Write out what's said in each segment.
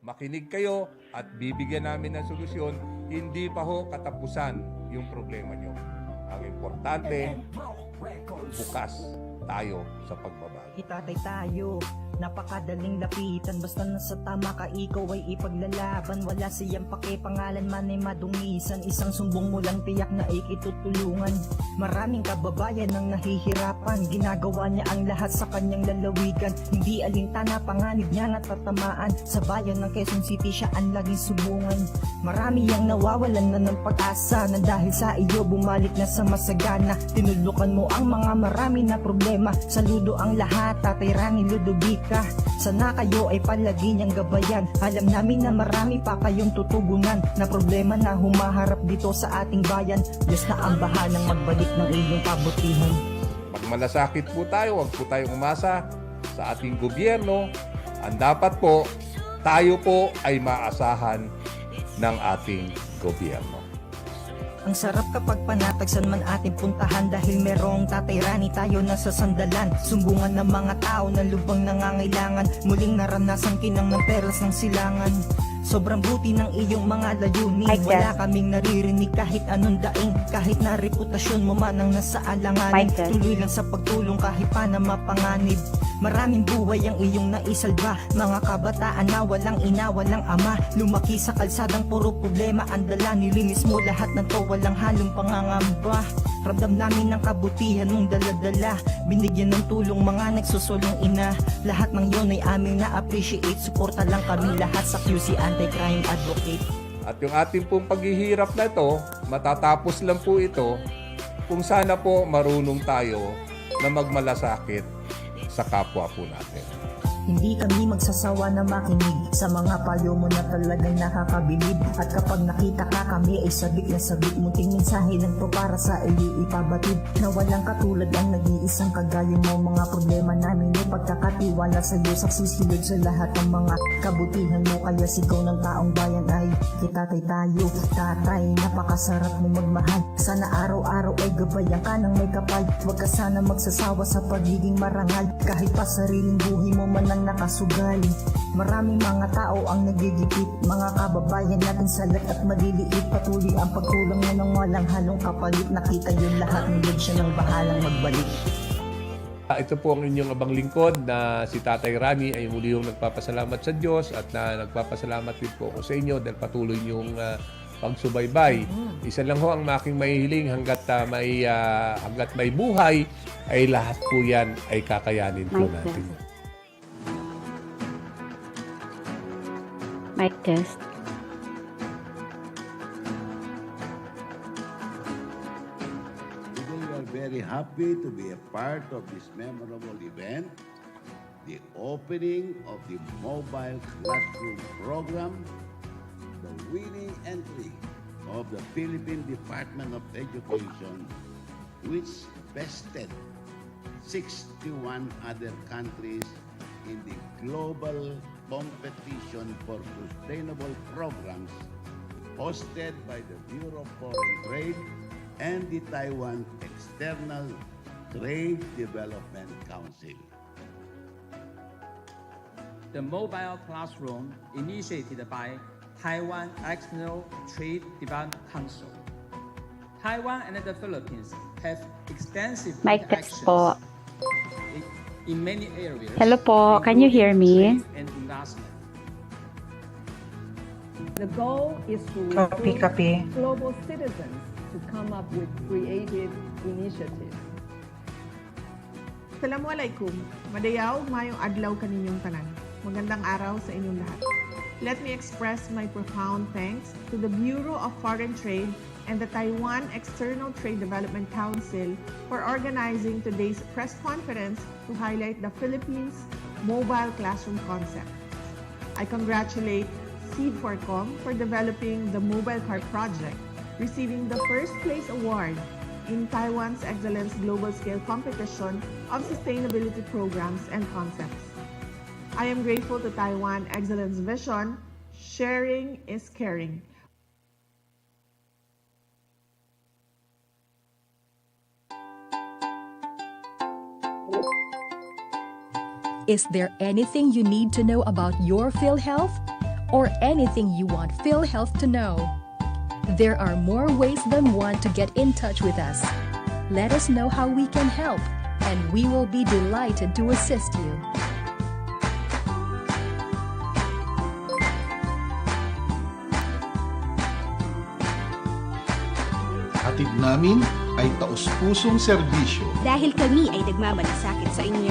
makinig kayo at bibigyan namin ng solusyon. Hindi pa ho katapusan yung problema nyo. Ang importante, bukas tayo sa pagbabago. Tatay tayo, napakadaling lapitan. Basta nasa tama ka, ikaw ay ipaglalaban. Wala siyang pakipangalan man ay madungisan. Isang sumbong mo lang tiyak na ikitutulungan. Maraming kababayan ang nahihirapan. Ginagawa niya ang lahat sa kanyang lalawigan. Hindi alintana panganib niya natatamaan. Sa bayan ng Quezon City siya ang laging subungan. Marami ang nawawalan na ng pag-asa, na dahil sa iyo bumalik na sa masagana. Tinulukan mo ang mga marami na problema. Saludo ang lahat, Tatay Rannie, Ludovica. Sana kayo ay palagi niyang gabayan. Alam namin na marami pa kayong tutugunan na problema na humaharap dito sa ating bayan. Diyos na ang bahalang magbalik ng iyong kabutihan. Magmalasakit po tayo, huwag po tayong umasa sa ating gobyerno. Ang dapat po, tayo po ay maasahan ng ating gobyerno. Ang sarap kapag panatagsan man ating puntahan, dahil merong Tatay Rannie tayo nasa sandalan. Sumbungan ng mga tao na lubang nangangailangan. Muling naranasan kinang ng perlas ng silangan. Sobrang buti ng iyong mga layunin. Wala kaming naririnig kahit anong daing. Kahit na reputasyon mo man ang nasa alanganin. Tuloy lang sa pagtulong kahit pa na mapanganib. Maraming buhay ang iyong naisalba. Mga kabataan na walang ina, walang ama. Lumaki sa kalsadang puro problema ang dala. Nilinis mo lahat ng to, walang halong pangangamba. Ramdam namin ng kabutihan mong daladala. Binigyan ng tulong mga nagsusulong ina. Lahat ng yun ay aming na-appreciate. Suporta lang kami lahat sa QC Anti-Crime Advocate. At yung ating pong paghihirap na ito, matatapos lang po ito kung sana po marunong tayo na magmalasakit sa kapwa po natin. Hindi kami magsasawa na makinig sa mga payo mo na talagang nakakabilib. At kapag nakita ka kami ay sabik na sabik. Munting mensahe lang to para sa iyo ipabatid, na walang katulad ang nag-iisang kagaya mo. Mga problema namin ay pagkakatiwala sa iyo. Saksisilod sa lahat ng mga kabutihan mo. Kaya sigaw ng taong bayan ay Tatay tayo. Tatay, napakasarap mo magmahal. Sana araw-araw ay gabayan ka ng may kapal. Huwag ka sana magsasawa sa pagiging marangal. Kahit pa sariling buhay mo man ang nakasugal. Maraming mga tao ang nagigipit. Mga kababayan natin salat at maliliit. Patuloy ang pagtulong mo ng walang halong kapalit. Nakita yun lahat, nilid siya ng bahalang magbalik. Ito po ang inyong abang lingkod na si Tatay Rannie ay muli yung nagpapasalamat sa Diyos at na nagpapasalamat din po ako sa inyo dahil patuloy niyong pagsubaybay. Isa lang ho ang aking mahihiling hanggat may buhay ay lahat po yan ay kakayanin po natin. Mic test. Today we are very happy to be a part of this memorable event, the opening of the mobile classroom program, the winning entry of the Philippine Department of Education, which bested 61 other countries in the global competition for sustainable programs hosted by the Bureau of Foreign Trade and the Taiwan External Trade Development Council. The mobile classroom initiated by Taiwan External Trade Development Council. Taiwan and the Philippines have extensive Mic test interactions po. in many areas. Hello po, can you hear me? And investment. The goal is to recruit global citizens to come up with creative initiatives. Assalamualaikum. Madayaw, mayong adlaw kaninyong tanan. Magandang araw sa inyong lahat. Let me express my profound thanks to the Bureau of Foreign Trade and the Taiwan External Trade Development Council for organizing today's press conference to highlight the Philippines' mobile classroom concept. I congratulate Seed4Com for developing the mobile car project, receiving the first place award in Taiwan's Excellence Global Scale Competition of Sustainability Programs and Concepts. I am grateful to Taiwan Excellence Vision, sharing is caring. Is there anything you need to know about your PhilHealth? or anything you want PhilHealth to know. There are more ways than one to get in touch with us. Let us know how we can help, and we will be delighted to assist you. Hatid namin ay taus-pusong serbisyo. Dahil kami ay nagmamalasakit sa inyo.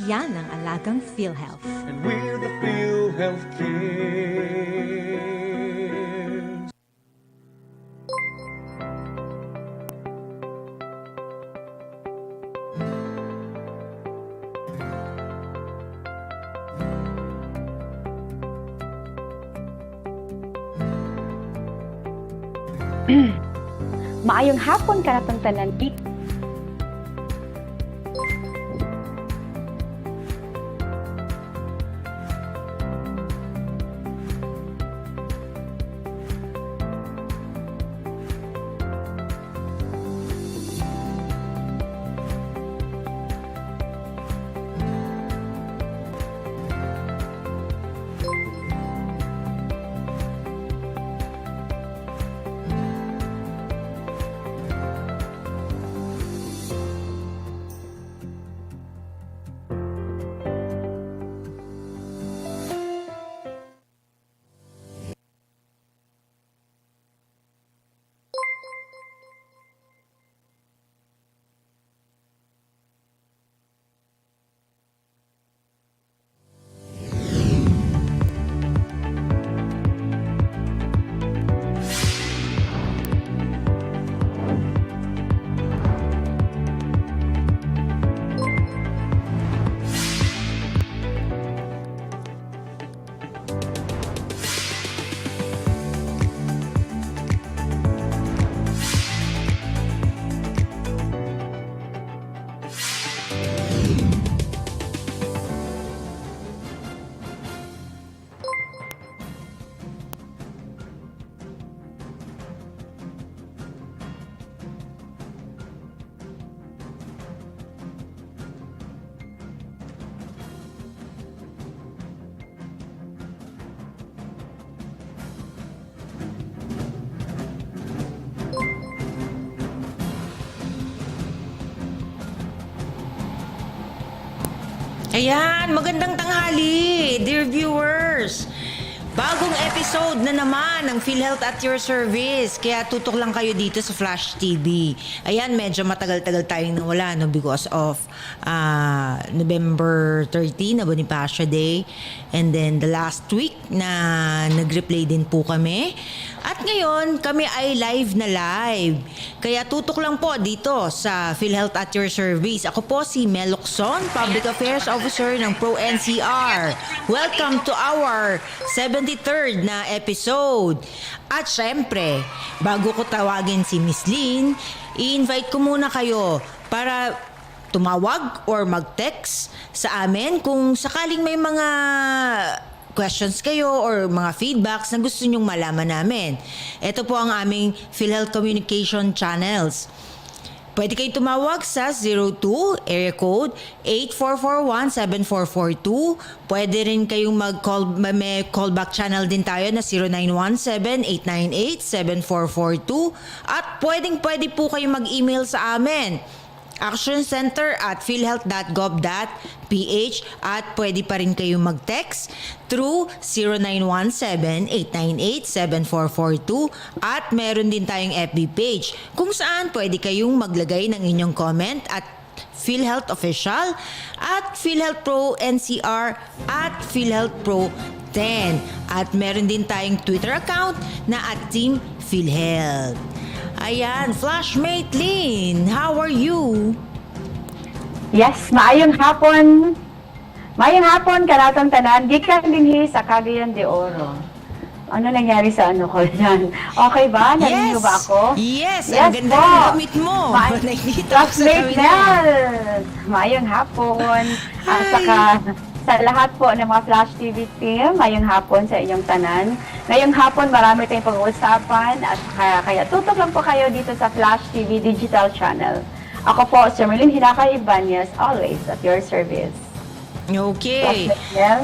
Yan ang alagang PhilHealth. And we're the PhilHealth Care. Maayong hapon kanatong tanan. Ayan, magandang tanghali, dear viewers. Bagong episode na naman ng PhilHealth at your service. Kaya tutok lang kayo dito sa Flash TV. Ayan, medyo matagal-tagal tayong nawala, no, because of November 30 na Bonifacio Day. And then the last week na nag-replay din po kami. At ngayon, kami ay live na live. Kaya tutok lang po dito sa PhilHealth at your service. Ako po si Mel Locson, Public Affairs Officer ng Pro-NCR. Welcome to our 73rd na episode. At syempre, bago ko tawagin si Miss Lynn, i-invite ko muna kayo para tumawag or mag-text sa amin kung sakaling may mga questions kayo or mga feedbacks na gusto nyong malaman namin. Ito po ang aming PhilHealth Communication Channels. Pwede kayo tumawag sa 02 area code 8441-7442. Pwede rin kayong mag-call, may callback channel din tayo na 0917-898-7442. At pwede po kayong mag-email sa amin. actioncenter@philhealth.gov.ph at pwede pa rin kayong mag-text through 0917-898-7442 at meron din tayong FB page kung saan pwede kayong maglagay ng inyong comment at PhilHealth Official at PhilHealth Pro NCR at PhilHealth Pro 10 at meron din tayong Twitter account na @Team PhilHealth. Ayan, Flashmate Lynn, how are you? Yes, maayong hapon. Maayong hapon, kanatong tanan. Gikan din sa Cagayan de Oro. Ano nangyari sa ano ko dyan? Okay ba? Narinig ba ako? Yes, ang ganda ng gamit mo. Flashmate Nell. Maayong hapon. Saka sa lahat po ng mga Flash TV team, ngayong hapon sa inyong tanan. Ngayong hapon, marami tayong pag-uusapan at kaya tutok lang po kayo dito sa Flash TV Digital Channel. Ako po, si Merlin Hilakay Ibanez, always at your service. Okay. Flashmate Mel.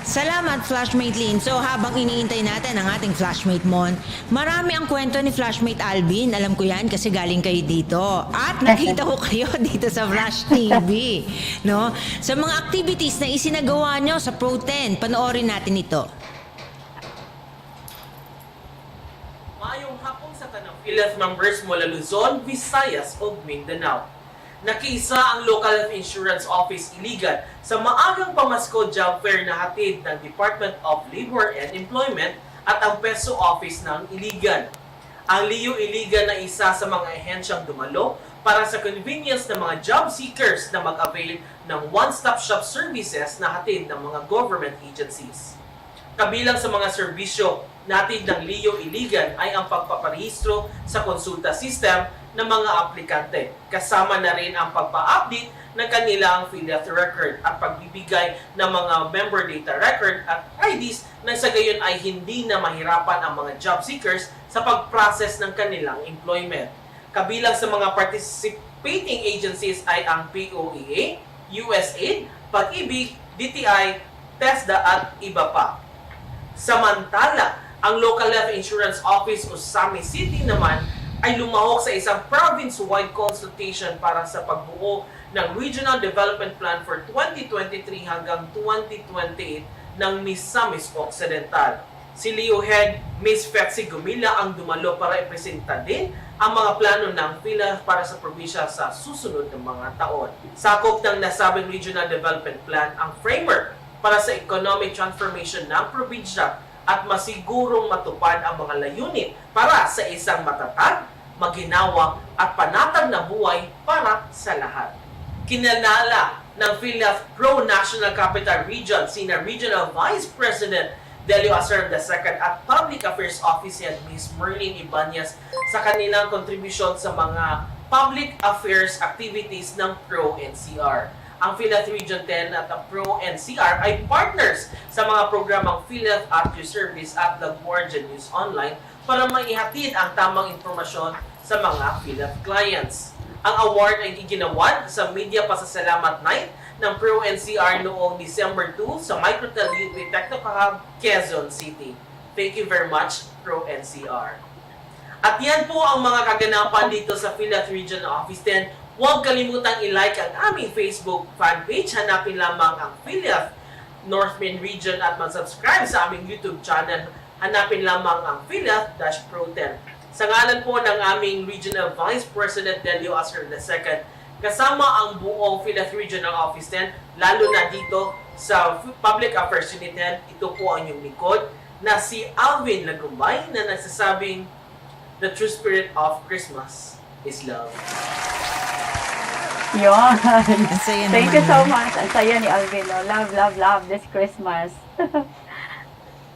Salamat, Flashmate Lynn. So, habang iniintay natin ang ating Flashmate Mon, marami ang kwento ni Flashmate Alvin. Alam ko yan kasi galing kayo dito. At nakita ko kayo dito sa Flash TV. No? Sa mga activities na isinagawa nyo sa Pro 10, panoorin natin ito. Maayong hapon sa tanang PhilHealth members mula Luzon, Visayas o Mindanao. Nakiisa ang Local Health Insurance Office Iligan sa maagang pamasko job fair na hatid ng Department of Labor and Employment at ang Peso Office ng Iligan. Ang LIU Iligan ay isa sa mga ahensyang dumalo para sa convenience ng mga job seekers na mag-avail ng one-stop shop services na hatid ng mga government agencies. Kabilang sa mga serbisyo natin ng LIU Iligan ay ang pagpaparehistro sa konsulta system ng mga aplikante. Kasama na rin ang pagpa-update ng kanilang PhilHealth record at pagbibigay ng mga member data record at IDs na sa gayon ay hindi na mahirapan ang mga job seekers sa pag-process ng kanilang employment. Kabilang sa mga participating agencies ay ang POEA, USAID, Pag-ibig, DTI, TESDA at iba pa. Samantala, ang Local Health Insurance Office o Sami City naman ay lumahok sa isang province-wide consultation para sa pagbuo ng Regional Development Plan for 2023 hanggang 2028 ng Misamis Occidental. Si Leo Head, Miss Fexi Gumila ang dumalo para ipresenta din ang mga plano ng PhilHealth para sa probinsya sa susunod ng mga taon. Sakop ng nasabing Regional Development Plan ang framework para sa economic transformation ng probinsya at masigurong matupad ang mga layunin para sa isang matatag, maginhawa at panatag na buhay para sa lahat. Kinalala ng PhilHealth Pro National Capital Region sina Regional Vice President Delio Acer II at Public Affairs Office Head Ms. Merlin Ibanez sa kanilang kontribusyon sa mga public affairs activities ng Pro NCR. Ang PhilHealth Region 10 at ang Pro NCR ay partners sa mga programang PhilHealth at Your Service at The Guardian News Online para maihatid ang tamang impormasyon sa mga PhilHealth clients. Ang award ay iginawad sa Media Pasasalamat Night ng Pro NCR noong December 2 sa Microtel UP Technohub, Quezon City. Thank you very much, Pro NCR. At yan po ang mga kaganapan dito sa PhilHealth Region Office 10. Huwag kalimutang i-like ang aming Facebook fan page. Hanapin lamang ang PhilHealth North Main Region at mag-subscribe sa aming YouTube channel. Hanapin lamang ang PhilHealth-Pro 10. Sa ngalan po ng aming Regional Vice President Delio Acer II, kasama ang buong PhilHealth Regional Office 10, lalo na dito sa Public Affairs Unit 10, ito po ang inyong likod na si Alvin Lagumbay na nagsasabing, the true spirit of Christmas is love. Yun. saya Thank you naman so yun. much. Ang saya ni Alvin. No? Love, love, love this Christmas.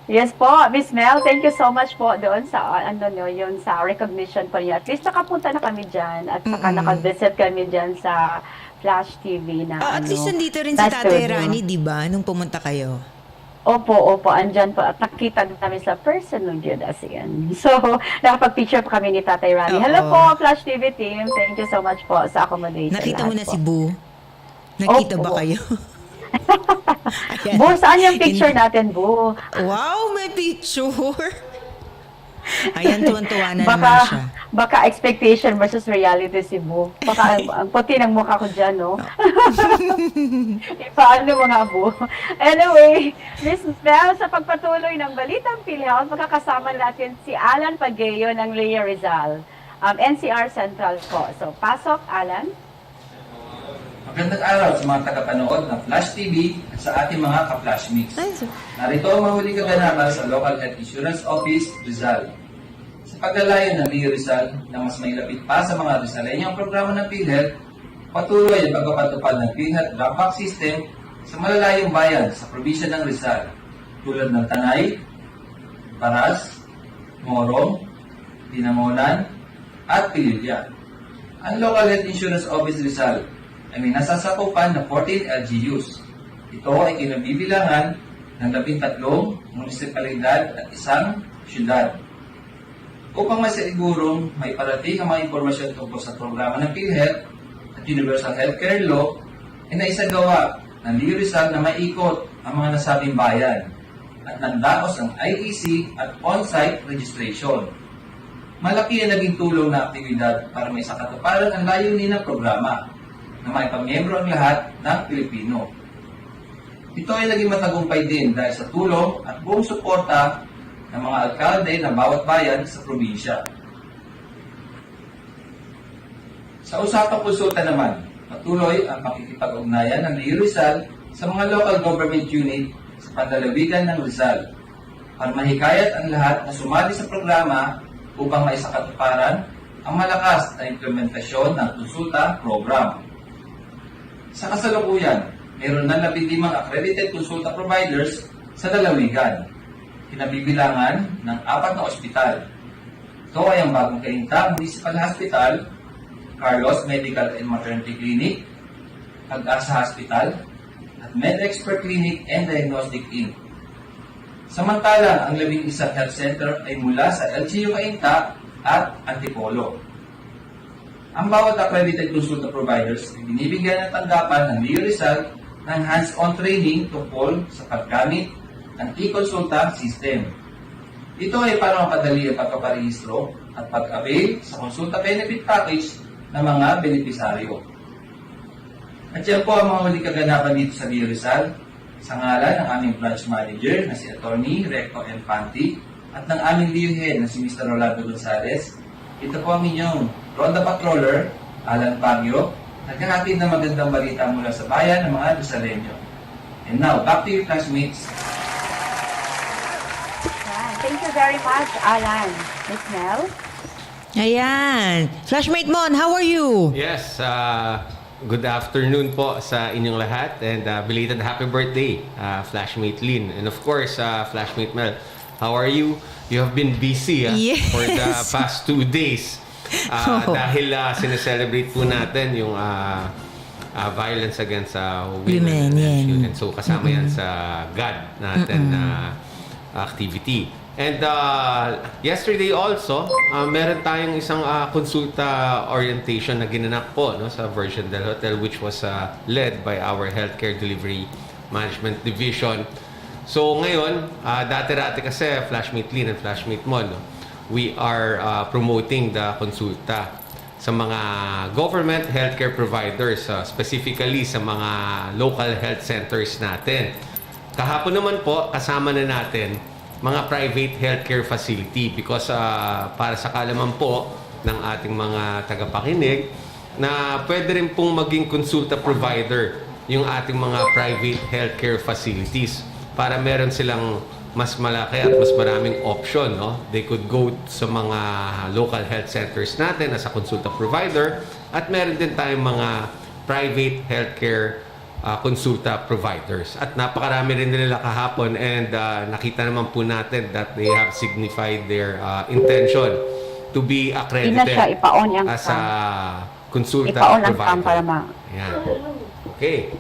Yes po, Miss Mel, thank you so much po doon sa yun sa recognition po niya. At least nakapunta na kami diyan at saka naka-visit kami diyan sa Flash TV na At least nandito rin si na Tatay studio. Rannie, di ba? Nung pumunta kayo. Opo, andyan po. At nakita din namin sa personal yun as yan. So, nakapag-picture pa kami ni Tatay Rannie. Oo. Hello po, Flash TV team. Thank you so much po sa accommodation. Nakita mo na lahat si po. Boo? Nakita ba Opo. kayo? Ayan. Bu, saan yung picture natin, Bu? Wow, may picture! Ayan, tuwan-tuwa na naman siya. Baka expectation versus reality si Bu. Baka ang puti ng mukha ko dyan, no? Paano mga Bu? Anyway, Miss Mel, sa pagpatuloy ng Balitang PhilHealth, makakasama natin si Alan Pagueyo ng Lea Rizal, NCR Central po. So, pasok, Alan. Magandang araw sa mga tagapanood ng Flash TV at sa ating mga ka-Flash Mix. Narito ang mahuling kaganapan sa Local Health Insurance Office, Rizal. Sa paglalayo ng Leo Rizal na mas may lapit pa sa mga Rizaleño ang programa ng PhilHealth, patuloy ang pagpapatupad ng PhilHealth drop-back system sa malalayong bayan sa probinsya ng Rizal, tulad ng Tanay, Paras, Morong, Dinamonan, at Pililya. Ang Local Health Insurance Office Rizal ay may nasasakupan na 14 LGUs. Ito ay kinabibilangan ng 13 munisipalidad at isang syudad. Upang masigurong may parating ang mga impormasyon tungkol sa programa ng PhilHealth at Universal Healthcare Law, ay naisagawa ng Leo Rizal na maikot ang mga nasabing bayan at nandaos ang IEC at on-site registration. Malaki ang naging tulong na aktibidad para may sakatuparan ang layunin ng programa na maipamiyembro ang lahat ng Pilipino. Ito ay naging matagumpay din dahil sa tulong at buong suporta ng mga alkalde ng bawat bayan sa probinsya. Sa usapang konsulta naman, patuloy ang pakikipag-ugnayan ng Leo Rizal sa mga local government unit sa pandalawigan ng Rizal para mahikayat ang lahat na sumali sa programa upang maisakatuparan ang malakas na implementasyon ng konsulta program. Sa kasalukuyan, mayroon na 15 accredited konsulta providers sa lalawigan, kinabibilangan ng 4 na ospital. Ito ay ang Bagong Kainta Municipal Hospital, Carlos Medical and Maternity Clinic, Ag-asa Hospital, at MedExpert Clinic and Diagnostic Inc. Samantalang ang 11 health center ay mula sa LGU Kainta at Antipolo. Ang bawat accredited consulta providers ay binibigyan ng tanggapan ng Leo Rizal ng hands-on training tungkol sa paggamit ng e-consulta system. Ito ay para mapadali ang pagpaparehistro at pag-avail sa consulta benefit package ng mga benepisaryo. At yan po ang mga huling kaganapan dito sa Leo Rizal sa ngalan ng aming branch manager na si Atty. Recto Infante at ng aming Leo Head na si Mr. Rolando Gonzales. Ito po ang inyong Ronda Patroller, Alan Baguio, naghahatid ng magandang balita mula sa bayan ng mga Rizaleño. And now, back to you, classmates. Thank you very much, Alan. Miss Mel? Ayan. Flashmate Mon, how are you? Yes, good afternoon po sa inyong lahat and belated happy birthday, Flashmate Lynn. And of course, Flashmate Mel, how are you? You have been busy Yes. for the past 2 days. Dahil sineselebrate po natin yung violence against women and children. So kasama yan sa God natin na activity. And yesterday also, meron tayong isang konsulta orientation na ginanap po sa Virgin del Hotel, which was led by our Healthcare Delivery Management Division. So ngayon, dati-dati kasi Flashmate Lynn and Flashmate Mon, we are promoting the konsulta sa mga government healthcare providers, specifically sa mga local health centers natin. Kahapon naman po, kasama na natin mga private healthcare facility because para sa kalaman po ng ating mga tagapakinig na pwede rin pong maging konsulta provider yung ating mga private healthcare facilities para meron silang mas malaki at mas maraming option. They could go sa mga local health centers natin as a konsulta provider at meron din tayong mga private healthcare konsulta providers. At napakarami rin nila kahapon and nakita naman po natin that they have signified their intention to be accredited as a konsulta provider. Para Yan. Okay.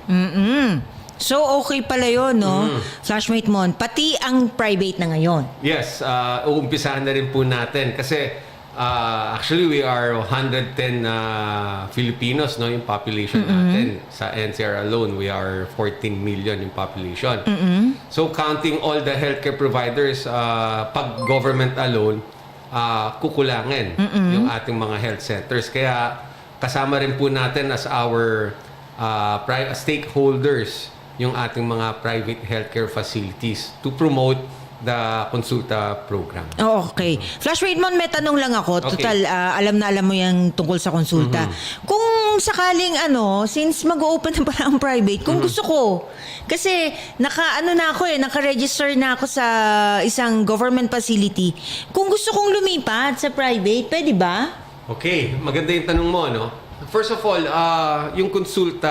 So, okay pala yun, no? Flashmate Mon, pati ang private na ngayon. Yes, uumpisahan na rin po natin kasi actually we are 110 Filipinos, no, yung population natin. Sa NCR alone, we are 14 million yung population. So, counting all the healthcare providers, pag government alone, kukulangin yung ating mga health centers. Kaya, kasama rin po natin as our stakeholders yung ating mga private healthcare facilities to promote the konsulta program. Okay. Flashmate Mon, may tanong lang ako. Okay. Total, alam na alam mo yung tungkol sa konsulta. Kung sakaling since mag-open na pala ang private, kung gusto ko, kasi naka-register na ako sa isang government facility. Kung gusto kong lumipat sa private, pwede ba? Okay, maganda yung tanong mo, no? First of all, yung konsulta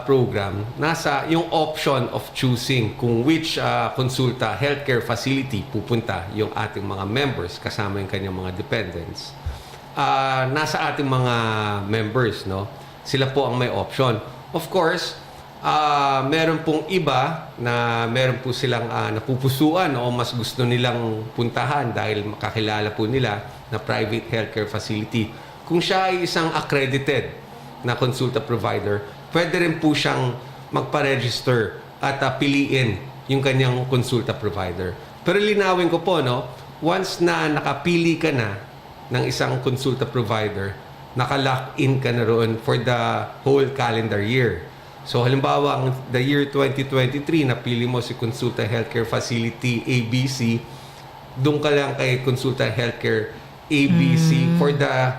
program, nasa yung option of choosing kung which konsulta healthcare facility pupunta yung ating mga members kasama yung kanyang mga dependents. Nasa ating mga members, no? Sila po ang may option. Of course, meron pong iba na meron po silang napupusuan o mas gusto nilang puntahan dahil makakilala po nila na private healthcare facility. Kung siya ay isang accredited na konsulta provider, pwede rin po siyang magpa-register at piliin yung kanyang konsulta provider. Pero linawin ko po, no, once na nakapili ka na ng isang konsulta provider, naka-lock in ka na roon for the whole calendar year. So halimbawa, the year 2023, napili mo si Consulta Healthcare Facility ABC, doon ka lang kay Consulta Healthcare ABC for the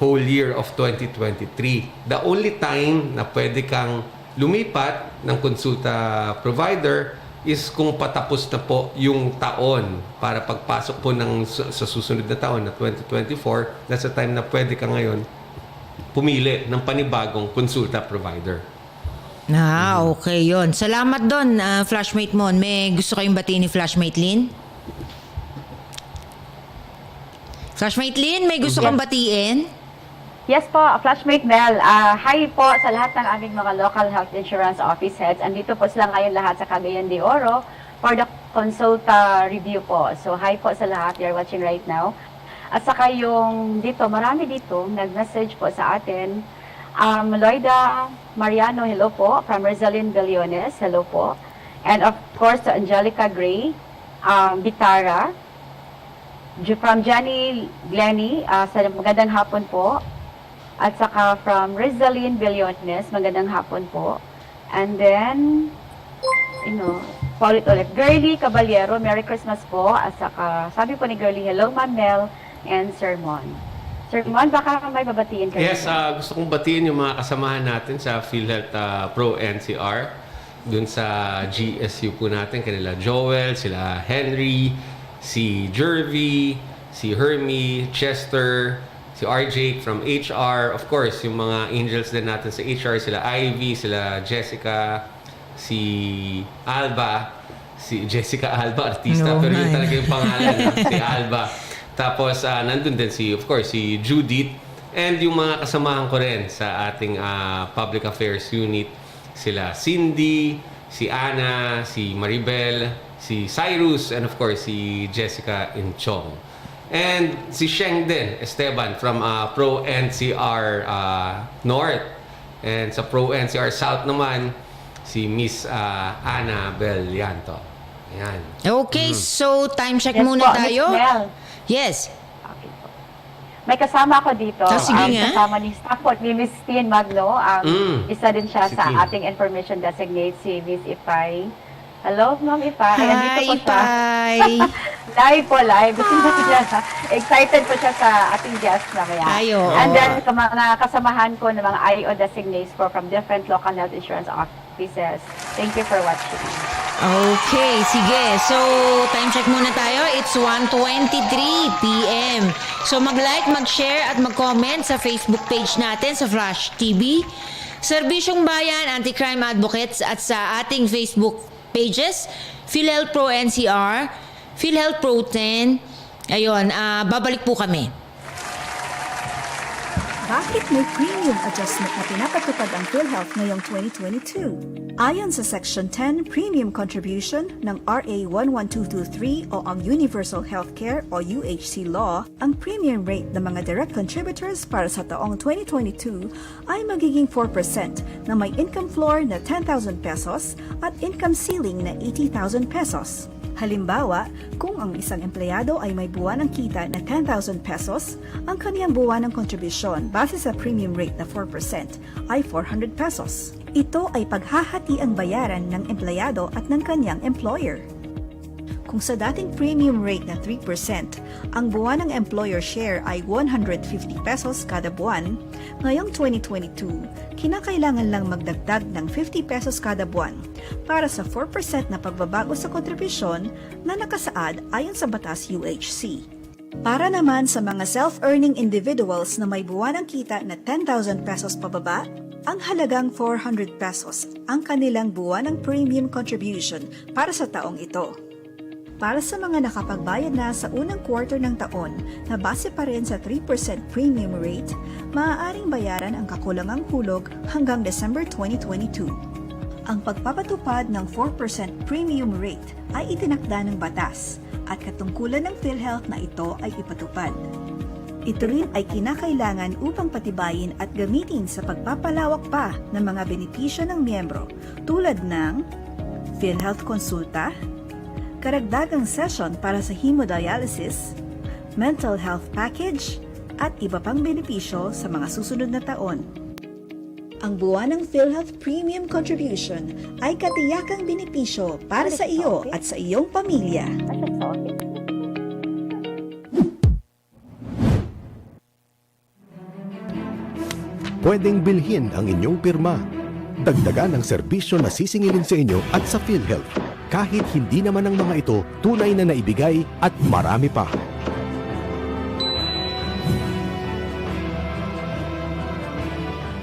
whole year of 2023. The only time na pwede kang lumipat ng konsulta provider is kung patapos na po yung taon para pagpasok po sa susunod na taon na 2024, that's the time na pwede ka ngayon pumili ng panibagong konsulta provider. Okay yon. Salamat doon, Flashmate Mon. May gusto kayong batiin ni Flashmate Lynn? Flashmate Lynn, may gusto kang batiin? Yes po, Flashmate Mel. Hi po sa lahat ng aming mga local health insurance office heads. Andito po sila ngayon lahat sa Cagayan de Oro for the consulta review po. So hi po sa lahat, you're watching right now. At saka yung dito, marami dito nag-message po sa atin. Loida Mariano, hello po. From Rizalin Billiones, hello po. And of course, to Angelica Gray, Bitara. From Jenny Glenny, sa magandang hapon po. At saka from Rizalin Billiones, magandang hapon po. And then, ulit. Girly Caballero, Merry Christmas po. At saka, sabi po ni Girly, hello Ma'am Mel and Sir Mon. Sir Mon, baka may babatiin kayo. Yes, gusto kong batiin yung mga kasamahan natin sa PhilHealth Pro NCR. Dun sa GSU po natin, kanila Joel, sila Henry, si Jervy, si Hermie, Chester, si RJ from HR. Of course, yung mga angels din natin sa HR, sila Ivy, sila Jessica, si Alba, si Jessica Alba, artista, pero yun talaga yung pangalan, si Alba. Tapos, nandun din of course, si Judith, and yung mga kasamahan ko rin sa ating Public Affairs Unit, sila Cindy, si Ana, si Maribel, si Cyrus, and of course, si Jessica Inchong. And si Sheng din, Esteban, from Pro NCR North. And sa Pro NCR South naman, si Miss Ana Bellianto. Ayan. Okay, so time check muna tayo. Miss Mel. Yes. Okay po. May kasama ako dito. Sige nga. Kasama ni Stafford, ni Miss Tien Magno. Isa din siya Si sa Tien. ating information designate, si Miss Ipay. Hello, Ma'am Ipay. Hi, Andito po siya. Ipay. Live. Excited po siya sa ating guest na kaya. And then, sa mga kasamahan ko ng mga IO designates po from different local health insurance offices. Thank you for watching. Okay, sige. So, time check muna tayo. It's 1:23 p.m. So, mag-like, mag-share at mag-comment sa Facebook page natin sa Flash TV, Serbisyong Bayan, Anti-Crime Advocates at sa ating Facebook pages, PhilHealth Pro NCR, PhilHealth Pro 10. Ayun, babalik po kami. Bakit may premium adjustment na pinapatupad ang PhilHealth ngayong 2022? Ayon sa Section 10 Premium Contribution ng RA 11223 o ang Universal Healthcare o UHC Law, ang premium rate ng mga direct contributors para sa taong 2022 ay magiging 4% na may income floor na 10,000 pesos at income ceiling na 80,000 pesos. Halimbawa, kung ang isang empleyado ay may buwanang kita na 10,000 pesos, ang kaniyang buwanang kontribusyon base sa premium rate na 4% ay 400 pesos. Ito ay paghahati ang bayaran ng empleyado at ng kaniyang employer. Kung sa dating premium rate na 3%, ang buwanang employer share ay 150 pesos kada buwan, ngayong 2022, kinakailangan lang magdagdag ng 50 pesos kada buwan para sa 4% na pagbabago sa kontribusyon na nakasaad ayon sa Batas UHC. Para naman sa mga self-earning individuals na may buwanang kita na 10,000 pesos pababa, ang halagang 400 pesos ang kanilang buwanang premium contribution para sa taong ito. Para sa mga nakapagbayad na sa unang quarter ng taon na base pa rin sa 3% premium rate, maaaring bayaran ang kakulangang hulog hanggang December 2022. Ang pagpapatupad ng 4% premium rate ay itinakda ng batas at katungkulan ng PhilHealth na ito ay ipatupad. Ito rin ay kinakailangan upang patibayin at gamitin sa pagpapalawak pa ng mga benepisyo ng miyembro tulad ng PhilHealth Konsulta, karagdagang session para sa hemodialysis, mental health package, at iba pang benepisyo sa mga susunod na taon. Ang buwanang PhilHealth Premium Contribution ay katiyakang benepisyo para sa iyo at sa iyong pamilya. Pwedeng bilhin ang inyong pirma. Dagdagan ang serbisyo na sisingilin sa inyo at sa PhilHealth. Kahit hindi naman ang mga ito tunay na naibigay at marami pa.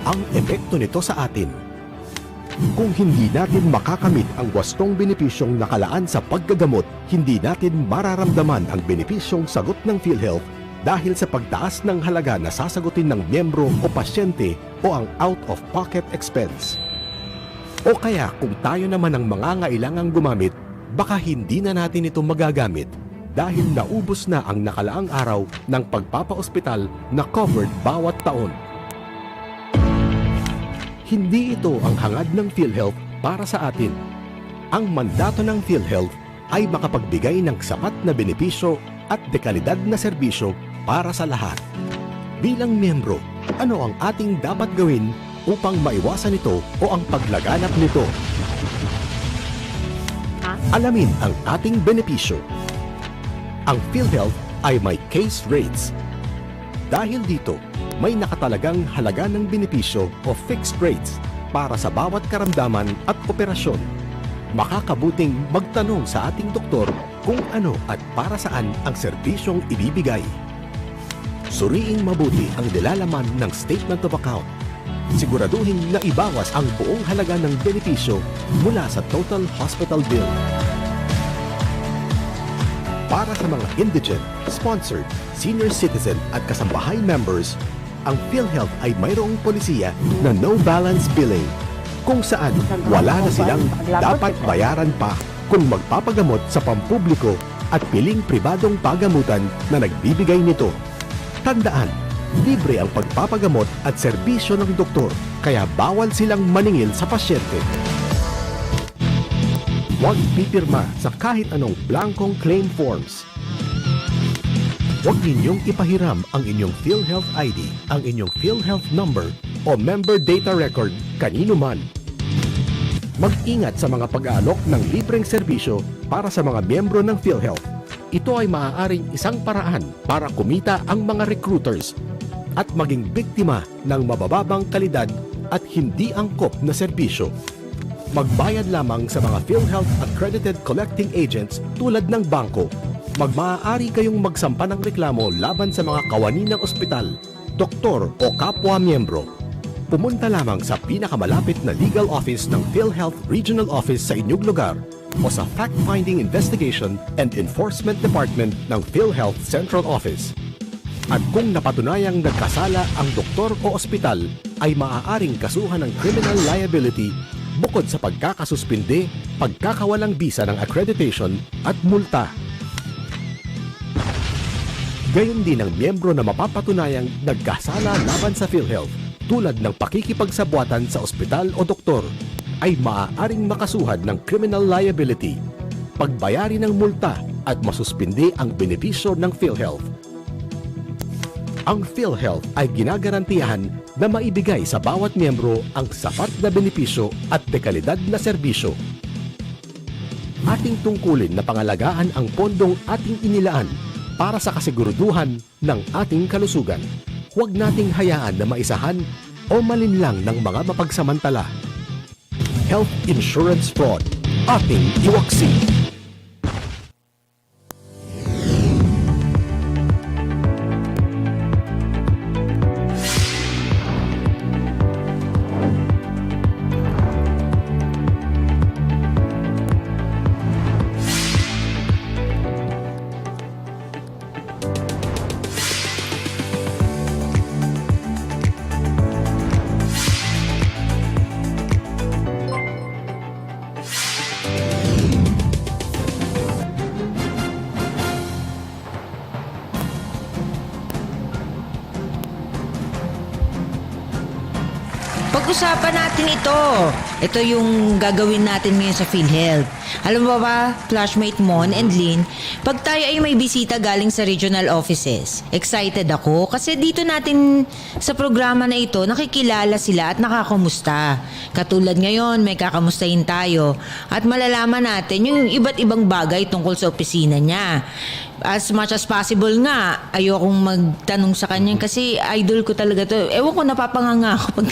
Ang epekto nito sa atin. Kung hindi natin makakamit ang wastong benepisyong nakalaan sa paggagamot, hindi natin mararamdaman ang benepisyong sagot ng PhilHealth dahil sa pagtaas ng halaga na sasagutin ng miyembro o pasyente o ang out-of-pocket expense. O kaya kung tayo naman ang mangangailangang gumamit, baka hindi na natin ito magagamit dahil naubos na ang nakalaang araw ng pagpapaospital na covered bawat taon. Hindi ito ang hangad ng PhilHealth para sa atin. Ang mandato ng PhilHealth ay makapagbigay ng sapat na benepisyo at dekalidad na serbisyo para sa lahat. Bilang miyembro, ano ang ating dapat gawin upang maiwasan ito o ang paglaganap nito? Alamin ang ating benepisyo. Ang PhilHealth ay may case rates. Dahil dito, may nakatalagang halaga ng benepisyo o fixed rates para sa bawat karamdaman at operasyon. Makakabuting magtanong sa ating doktor kung ano at para saan ang serbisyong ibibigay. Suriing mabuti ang nilalaman ng Statement of Account. Siguraduhin na ibawas ang buong halaga ng benepisyo mula sa total hospital bill. Para sa mga indigent, sponsored, senior citizen at kasambahay members, ang PhilHealth ay mayroong polisiya na no balance billing, kung saan wala na silang dapat bayaran pa kung magpapagamot sa pampubliko at piling pribadong pagamutan na nagbibigay nito. Tandaan, libre ang pagpapagamot at serbisyo ng doktor, kaya bawal silang maningil sa pasyente. Huwag pipirma sa kahit anong blankong claim forms. Huwag ninyong ipahiram ang inyong PhilHealth ID, ang inyong PhilHealth number o member data record kanino man. Mag-ingat sa mga pag-aalok ng libreng serbisyo para sa mga miyembro ng PhilHealth. Ito ay maaaring isang paraan para kumita ang mga recruiters at maging biktima ng mabababang kalidad at hindi angkop na serbisyo. Magbayad lamang sa mga PhilHealth accredited collecting agents tulad ng bangko. Magmaaari kayong magsampa ng reklamo laban sa mga kawani ng ospital, doktor o kapwa miyembro. Pumunta lamang sa pinakamalapit na legal office ng PhilHealth Regional Office sa inyong lugar o sa Fact-Finding Investigation and Enforcement Department ng PhilHealth Central Office. At kung napatunayang nagkasala ang doktor o ospital, ay maaaring kasuhan ng criminal liability bukod sa pagkakasuspinde, pagkakawalang bisa ng accreditation at multa. Gayon din ang miyembro na mapapatunayang nagkasala laban sa PhilHealth tulad ng pakikipagsabuatan sa ospital o doktor ay maaaring makasuhan ng criminal liability, pagbayari ng multa at masuspindi ang benepisyo ng PhilHealth. Ang PhilHealth ay ginagarantiyahan na maibigay sa bawat miyembro ang sapat na benepisyo at dekalidad na serbisyo. Ating tungkulin na pangalagaan ang pondong ating inilaan para sa kasiguruduhan ng ating kalusugan. Huwag nating hayaan na maisahan o malinlang ng mga mapagsamantala. Health insurance fraud, ating iwaksi. pag-usapan natin ito. Ito yung gagawin natin ngayon sa PhilHealth. Alam mo ba, Flashmate Mon and Lynn, pag tayo ay may bisita galing sa regional offices, excited ako kasi dito natin sa programa na ito, nakikilala sila at nakakamusta. Katulad ngayon, may kakamustahin tayo at malalaman natin yung iba't ibang bagay tungkol sa opisina niya. As much as possible nga, ayokong magtanong sa kanya kasi idol ko talaga to. Ewan ko, napapanganga ako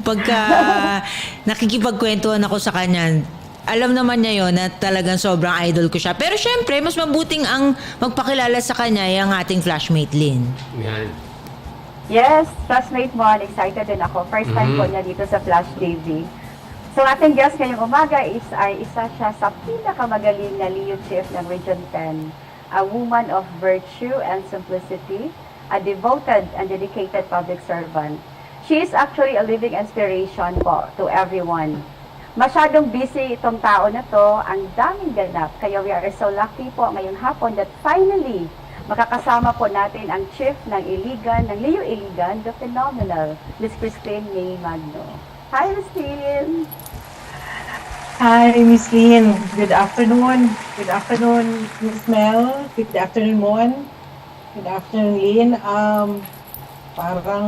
pagka nakikipagkwentuhan ako sa kanya. Alam naman niya yon na talagang sobrang idol ko siya. Pero syempre, mas mabuting ang magpakilala sa kanya ay ang ating flashmate Lynn. Yan. Yes, Flashmate Mon, excited din ako. First time po niya dito sa Flash TV. So ating guest ngayong umaga ay isa siya sa pinakamagaling na LEO Chief ng Region 10. A woman of virtue and simplicity, a devoted and dedicated public servant. She is actually a living inspiration po to everyone. Masyadong busy itong tao na to, ang daming ganap. Kaya we are so lucky po ngayong hapon that finally, makakasama po natin ang Chief ng Iligan, ng LEO Iligan, the phenomenal Miss Christine May Magno. Hi, Miss Christine! Hi, Miss Lynn. Good afternoon. Good afternoon, Miss Mel. Good afternoon, Mon. Good afternoon, Lynn. Parang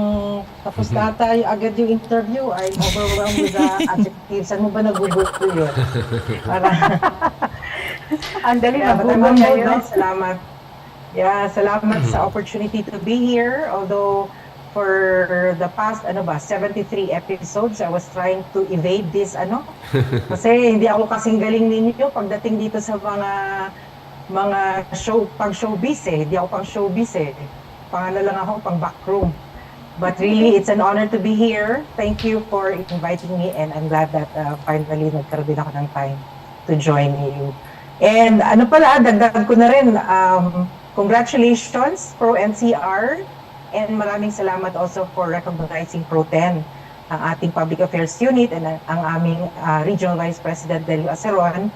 tapos nata agad yung interview. I'm overwhelmed with the adjectives. Saan mo ba nag-google ko yun? Parang... Ang dali na Google ngayon. Salamat. Yeah, salamat sa opportunity to be here. Although, for the past 73 episodes, I was trying to evade this kasi hindi ako kasing galing ninyo pagdating dito sa mga showbiz hindi ako pang showbiz Pangalan lang ako pang backroom. But really, it's an honor to be here. Thank you for inviting me and I'm glad that finally nagkaroon din ako ng time to join you. And dagdag ko na rin, congratulations Pro NCR. And maraming salamat also for recognizing Pro 10, ang ating Public Affairs Unit and ang aming Regional Vice President Delio Aceron.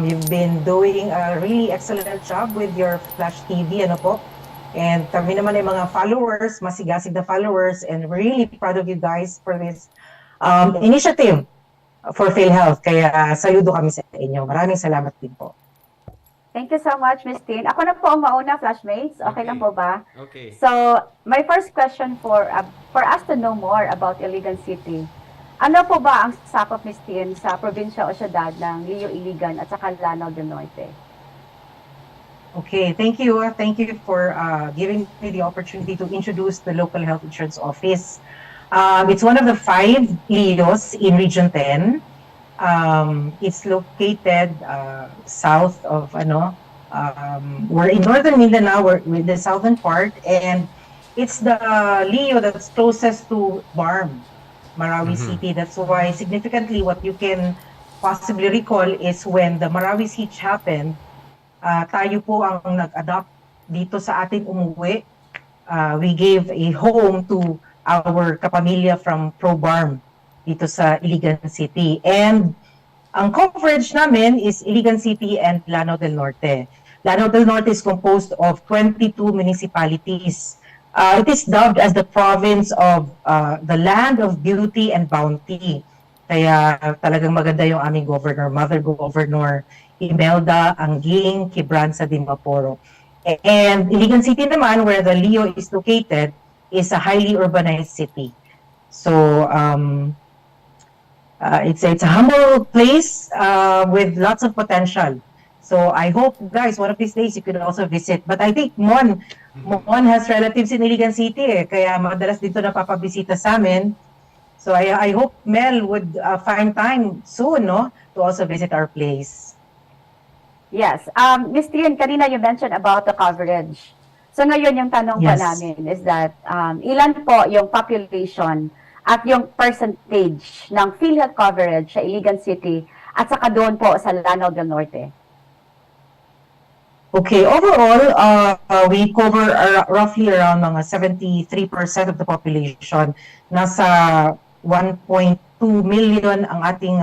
You've been doing a really excellent job with your Flash TV, And kami naman ay mga followers, masigasig na followers, and really proud of you guys for this initiative for PhilHealth. Kaya saludo kami sa inyo. Maraming salamat din po. Thank you so much, Miss Tin. Ako na po ang mauna, Flashmates. Okay lang po ba? Okay. So, my first question for us to know more about Iligan City. Ano po ba ang sakop, Miss Tin, sa probinsya o syudad ng LEO Iligan at saka Lanao del Norte? Okay, thank you. Thank you for giving me the opportunity to introduce the Local Health Insurance Office. It's one of the 5 LEOs in Region 10. It's located south of we're in northern Mindanao, we're in the southern part, and it's the LEO that's closest to BARM, Marawi City. That's why significantly what you can possibly recall is when the Marawi siege happened, tayo po ang nag-adopt dito sa atin umuwi. We gave a home to our kapamilya from Pro BARM dito sa Iligan City. And ang coverage namin is Iligan City and Lanao del Norte. Lanao del Norte is composed of 22 municipalities. It is dubbed as the province of the land of beauty and bounty. Kaya talagang maganda yung aming governor, Mother Governor Imelda Angging Quibranza Dimaporo. And Iligan City naman, where the LEO is located, is a highly urbanized city. So it's a humble place with lots of potential. So I hope, guys, one of these days you could also visit. But I think Mon has relatives in Iligan City, kaya madalas dito napapabisita sa amin. So I hope Mel would find time soon, to also visit our place. Yes. Ms. Tian, kanina you mentioned about the coverage. So ngayon yung tanong pa namin is that ilan po yung population at yung percentage ng PhilHealth coverage sa Iligan City at saka doon po sa Lanao del Norte? Okay, overall, we cover roughly around mga 73% of the population. Nasa 1.2 million ang ating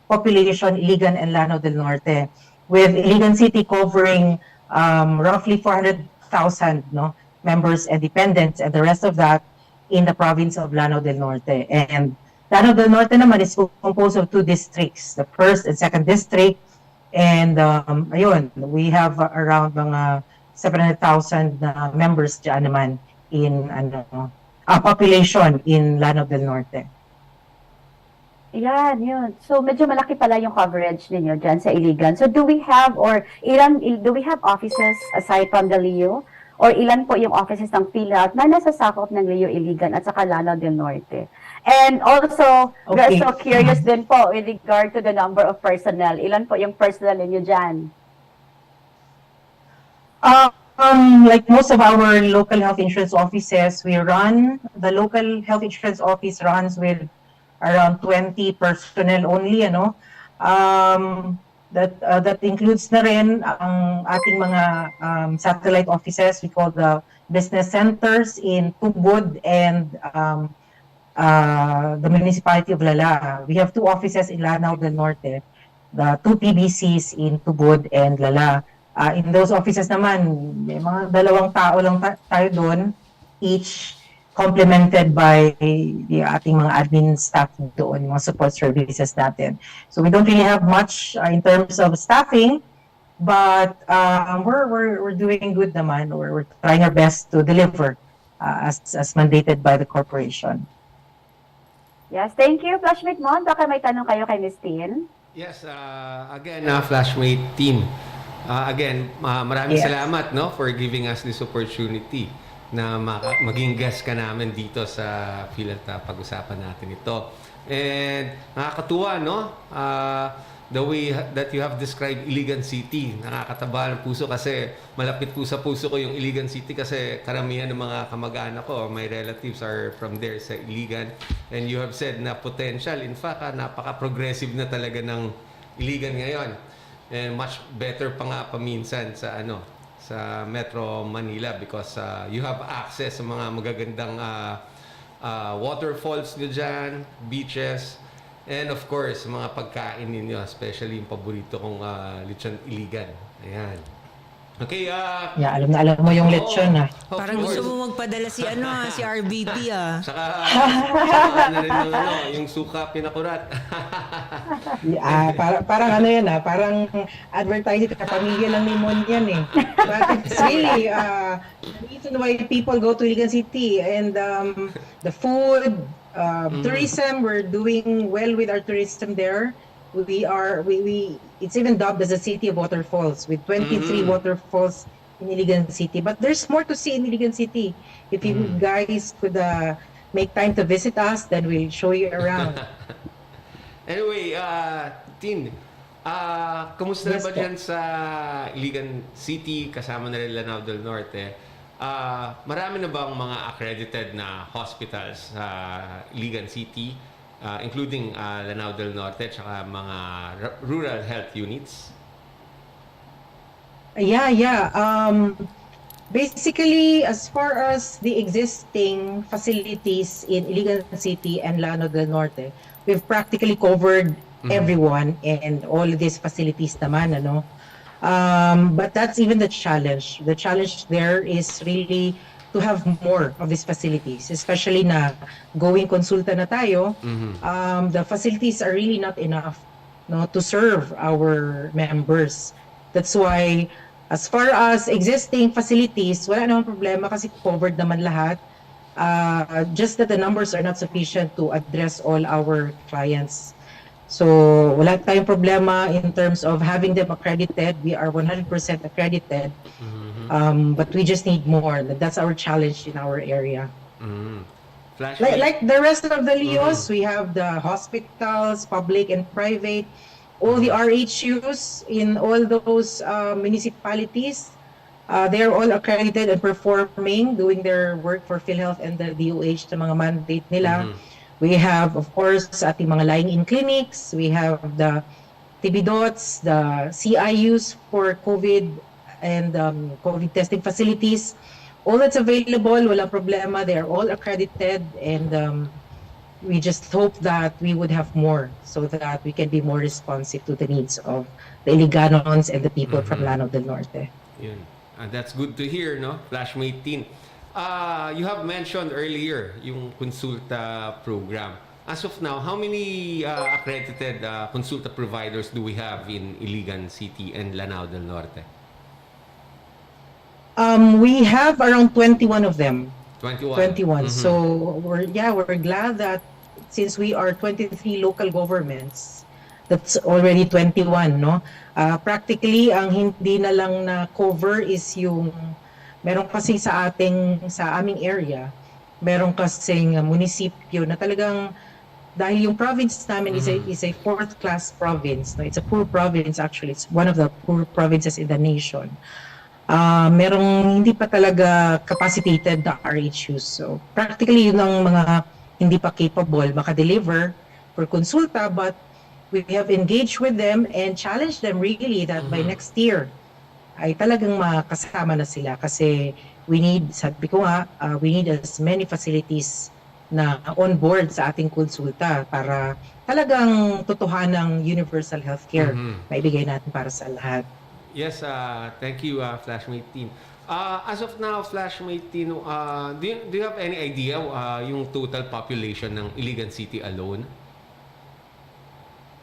population, Iligan and Lanao del Norte, with Iligan City covering roughly 400,000 members and dependents, and the rest of that in the province of Lanao del Norte. And Lanao del Norte naman is composed of 2 districts, the 1st and 2nd district. And ayun, we have around mga 700,000 members dyan naman in population in Lanao del Norte. Yan, yun. So medyo malaki pala yung coverage ninyo dyan sa Iligan. So do we have offices aside from the LEO? Or ilan po yung offices ng PhilHealth na nasa sakop ng LEO Iligan at saka Lanao del Norte? And also, we are so curious din po with regard to the number of personnel. Ilan po yung personnel ninyo dyan? Like most of our local health insurance offices, the local health insurance office runs with around 20 personnel only, that includes na rin ang ating mga satellite offices. We call the business centers in Tubod and the municipality of Lala. We have 2 offices in Lanao del Norte, the 2 PBCs in Tubod and Lala. In those offices naman, may mga 2 tao lang tayo doon, each complemented by the ating mga admin staff doon, mga support services natin. So we don't really have much in terms of staffing, but we're doing good naman, or we're trying our best to deliver as mandated by the corporation. Yes, thank you, Flashmate Mon. Baka may tanong kayo kay Ms. Tin. Yes, again, Flashmate team. Again, maraming salamat for giving us this opportunity na maging guest ka namin dito sa PhilHealth, pag-usapan natin ito. And nakakatuwa, the way that you have described Iligan City, nakakataba ng puso kasi malapit po sa puso ko yung Iligan City kasi karamihan ng mga kamag-anak ko, my relatives are from there sa Iligan. And you have said na potential, in fact, napaka-progressive na talaga ng Iligan ngayon. And much better pa nga paminsan sa sa Metro Manila because you have access sa mga magagandang waterfalls nyo dyan, beaches, and of course, mga pagkain ninyo, especially yung paborito kong lechon Iligan. Ayan. Okay, alam na alam mo yung lechon, Parang gusto mo magpadala si si RBP, Saka rin yung suka pinakurat. Parang yan, parang advertising ka, pamilya lang ni Mon yan But it's really the reason why people go to Iligan City, and the food, tourism, we're doing well with our tourism there. It's even dubbed as a city of waterfalls with 23 waterfalls in Iligan City. But there's more to see in Iligan City. If you guys could make time to visit us, then we'll show you around. Anyway, Tin, kamusta na ba dyan sa Iligan City, kasama na rin Lanao del Norte? Marami na bang mga accredited na hospitals sa Iligan City? Including Lanao del Norte at mga rural health units? Basically, as far as the existing facilities in Iligan City and Lanao del Norte, we've practically covered everyone and all these facilities naman, but that's even the challenge. The challenge there is really to have more of these facilities, especially na going konsulta na tayo. The facilities are really not enough to serve our members. That's why, as far as existing facilities, wala namang problema kasi covered naman lahat. Just that the numbers are not sufficient to address all our clients. So wala tayong problema in terms of having them accredited. We are 100% accredited. But we just need more. That's our challenge in our area. Like the rest of the LEOs, we have the hospitals, public and private, all the RHUs in all those municipalities. They are all accredited and performing, doing their work for PhilHealth and the DOH na mga mandate nila. We have, of course, ating mga lying-in clinics. We have the TB-DOTS, the CIUs for COVID and COVID testing facilities. All that's available, walang problema. They are all accredited, and we just hope that we would have more so that we can be more responsive to the needs of the Iliganons and the people from Lanao del Norte. Yun. That's good to hear, Flashmate Teen. You have mentioned earlier yung Consulta program. As of now, how many accredited Consulta providers do we have in Iligan City and Lanao del Norte? We have around 21 of them. 21. So we're glad that since we are 23 local governments, that's already 21, no? Practically ang hindi na lang na cover is yung meron kasi sa aming area, meron kasing munisipyo na talagang dahil yung province namin is a fourth class province, no? It's a poor province actually. It's one of the poor provinces in the nation. Merong hindi pa talaga capacitated na RHUs. So practically yun ang mga hindi pa capable maka-deliver for konsulta, but we have engaged with them and challenged them really that by next year ay talagang makasama na sila kasi sabi ko nga, we need as many facilities na on board sa ating konsulta para talagang totohanang universal healthcare na ibigay natin para sa lahat. Yes, thank you, Flashmate team. As of now, Flashmate team, do you have any idea yung total population ng Iligan City alone?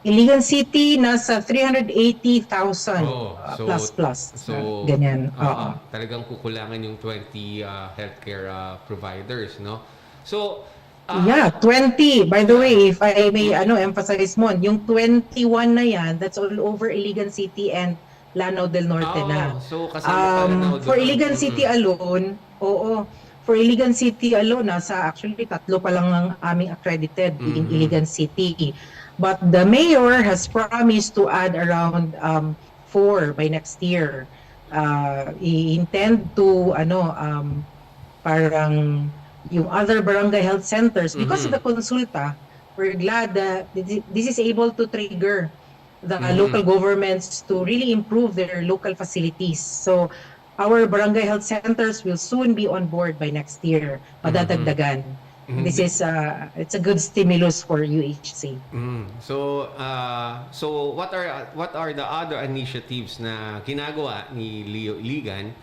Iligan City, nasa 380,000 plus. So, ganyan. Talagang kukulangan yung 20 healthcare providers, no? So, 20. By the way, if I may emphasize mo, yung 21 na yan, that's all over Iligan City and Lanao del Norte na. So, kasama pala Lanao for doon. Iligan City alone, for Iligan City alone, actually 3 pa lang ang aming accredited in Iligan City. But the mayor has promised to add around 4 by next year. He intend to parang yung other barangay health centers because of the konsulta. We're glad that this is able to trigger the local governments to really improve their local facilities. So our barangay health centers will soon be on board by next year. Madadagdagan. This is it's a good stimulus for UHC. So what are the other initiatives na ginagawa ni Leo Iligan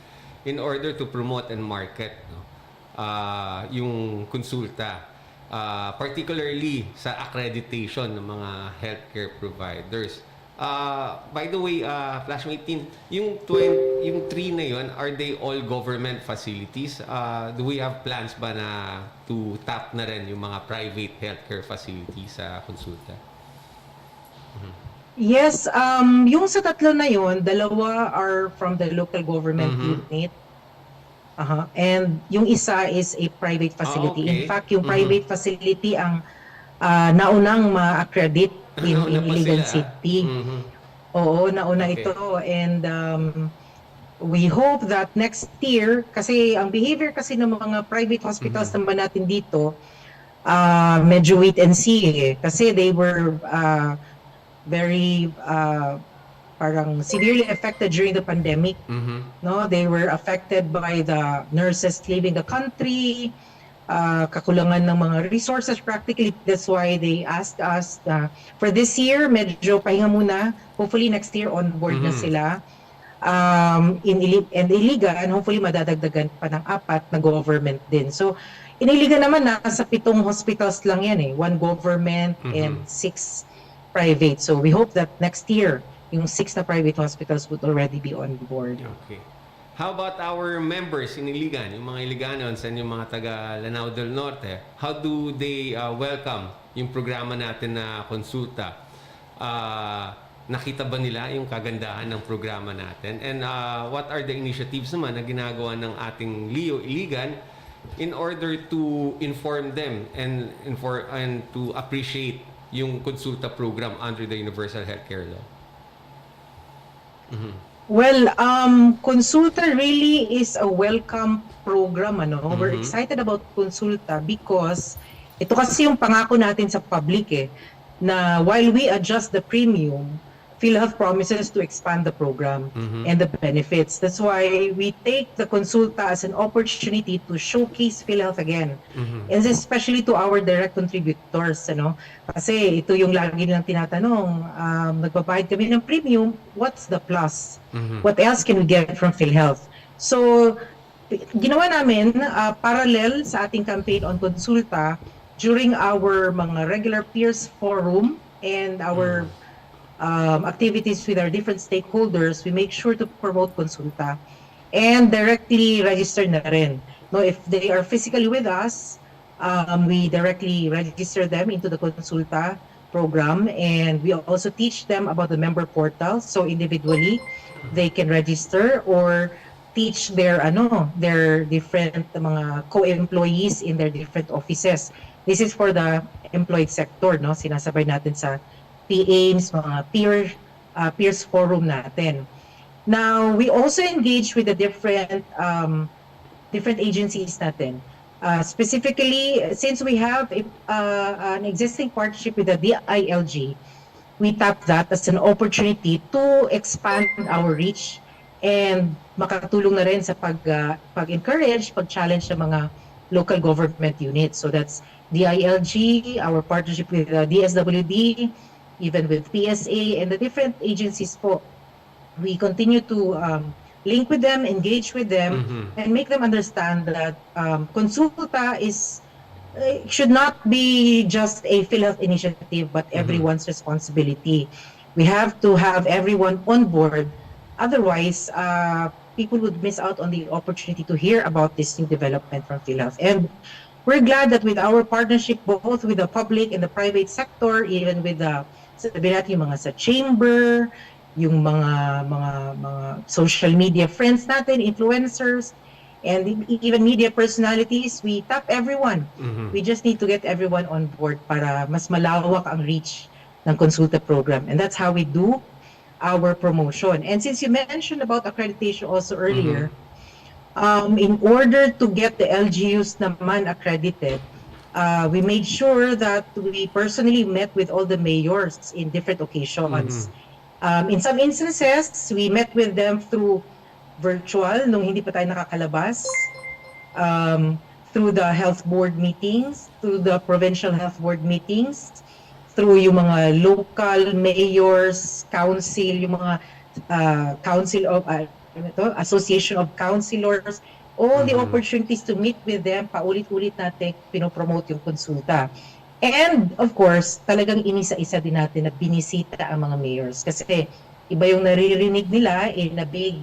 in order to promote and market yung konsulta, particularly sa accreditation ng mga healthcare providers? By the way, Flashmate team, yung 3 na yun, are they all government facilities? Do we have plans ba na to tap na rin yung mga private healthcare facilities sa konsulta? Yes, yung sa 3 na yun, 2 are from the local government unit. And yung isa is a private facility. Okay. In fact, yung private facility ang naunang ma-accredit in Iligan City. Oo, nauna ito. And we hope that next year, kasi ang behavior kasi ng mga private hospitals naman natin dito, medyo wait and see. Kasi they were very parang severely affected during the pandemic. No, they were affected by the nurses leaving the country, kakulangan ng mga resources practically. That's why they asked us for this year, medyo pahinga muna. Hopefully next year on board na sila. In Iligan, hopefully madadagdagan pa ng 4 na government din. So in Iligan naman, nasa 7 hospitals lang yan 1 government and 6 private. So we hope that next year, yung 6 na private hospitals would already be on board. Okay. How about our members in Iligan, yung mga Iliganos and yung mga taga Lanao del Norte? How do they welcome yung programa natin na konsulta? Nakita ba nila yung kagandahan ng programa natin? And what are the initiatives naman na ginagawa ng ating Leo Iligan in order to inform them and to appreciate yung konsulta program under the Universal Healthcare Law? Well, Consulta really is a welcome program. We're excited about Consulta because ito kasi yung pangako natin sa public na while we adjust the premium, PhilHealth promises to expand the program and the benefits. That's why we take the Consulta as an opportunity to showcase PhilHealth again. And especially to our direct contributors. Kasi ito yung lagi nilang tinatanong, nagbabayad kami ng premium, what's the plus? What else can we get from PhilHealth? So ginawa namin parallel sa ating campaign on konsulta during our mga regular peers forum and our activities with our different stakeholders. We make sure to promote konsulta and directly register na rin. No, if they are physically with us, we directly register them into the konsulta program, and we also teach them about the member portal. So individually, they can register or teach their different mga co-employees in their different offices. This is for the employed sector, no? Sinasabay natin sa PAIMS, mga peers forum natin. Now, we also engage with the different agencies natin. Specifically, since we have an existing partnership with the DILG, we tap that as an opportunity to expand our reach and makatulong na rin sa pag-encourage, pag-challenge ng mga local government units. So that's DILG, our partnership with DSWD, even with PSA and the different agencies po. We continue to link with them, engage with them, and make them understand that konsulta should not be just a PhilHealth initiative, but everyone's responsibility. We have to have everyone on board. Otherwise, people would miss out on the opportunity to hear about this new development from PhilHealth. And we're glad that with our partnership both with the public and the private sector, even with sabi natin yung mga sa chamber, yung mga social media friends natin, influencers, and even media personalities, we tap everyone. We just need to get everyone on board para mas malawak ang reach ng konsulta program. And that's how we do our promotion. And since you mentioned about accreditation also earlier, in order to get the LGUs naman accredited, we made sure that we personally met with all the mayors in different occasions. In some instances, we met with them through virtual, nung hindi pa tayo nakakalabas, through the health board meetings, through the provincial health board meetings, through yung mga local mayors, council, yung mga council of association of councilors, all the opportunities to meet with them, paulit-ulit natin pinopromote yung konsulta. And of course, talagang inisa-isa din natin na binisita ang mga mayors kasi iba yung naririnig nila in a big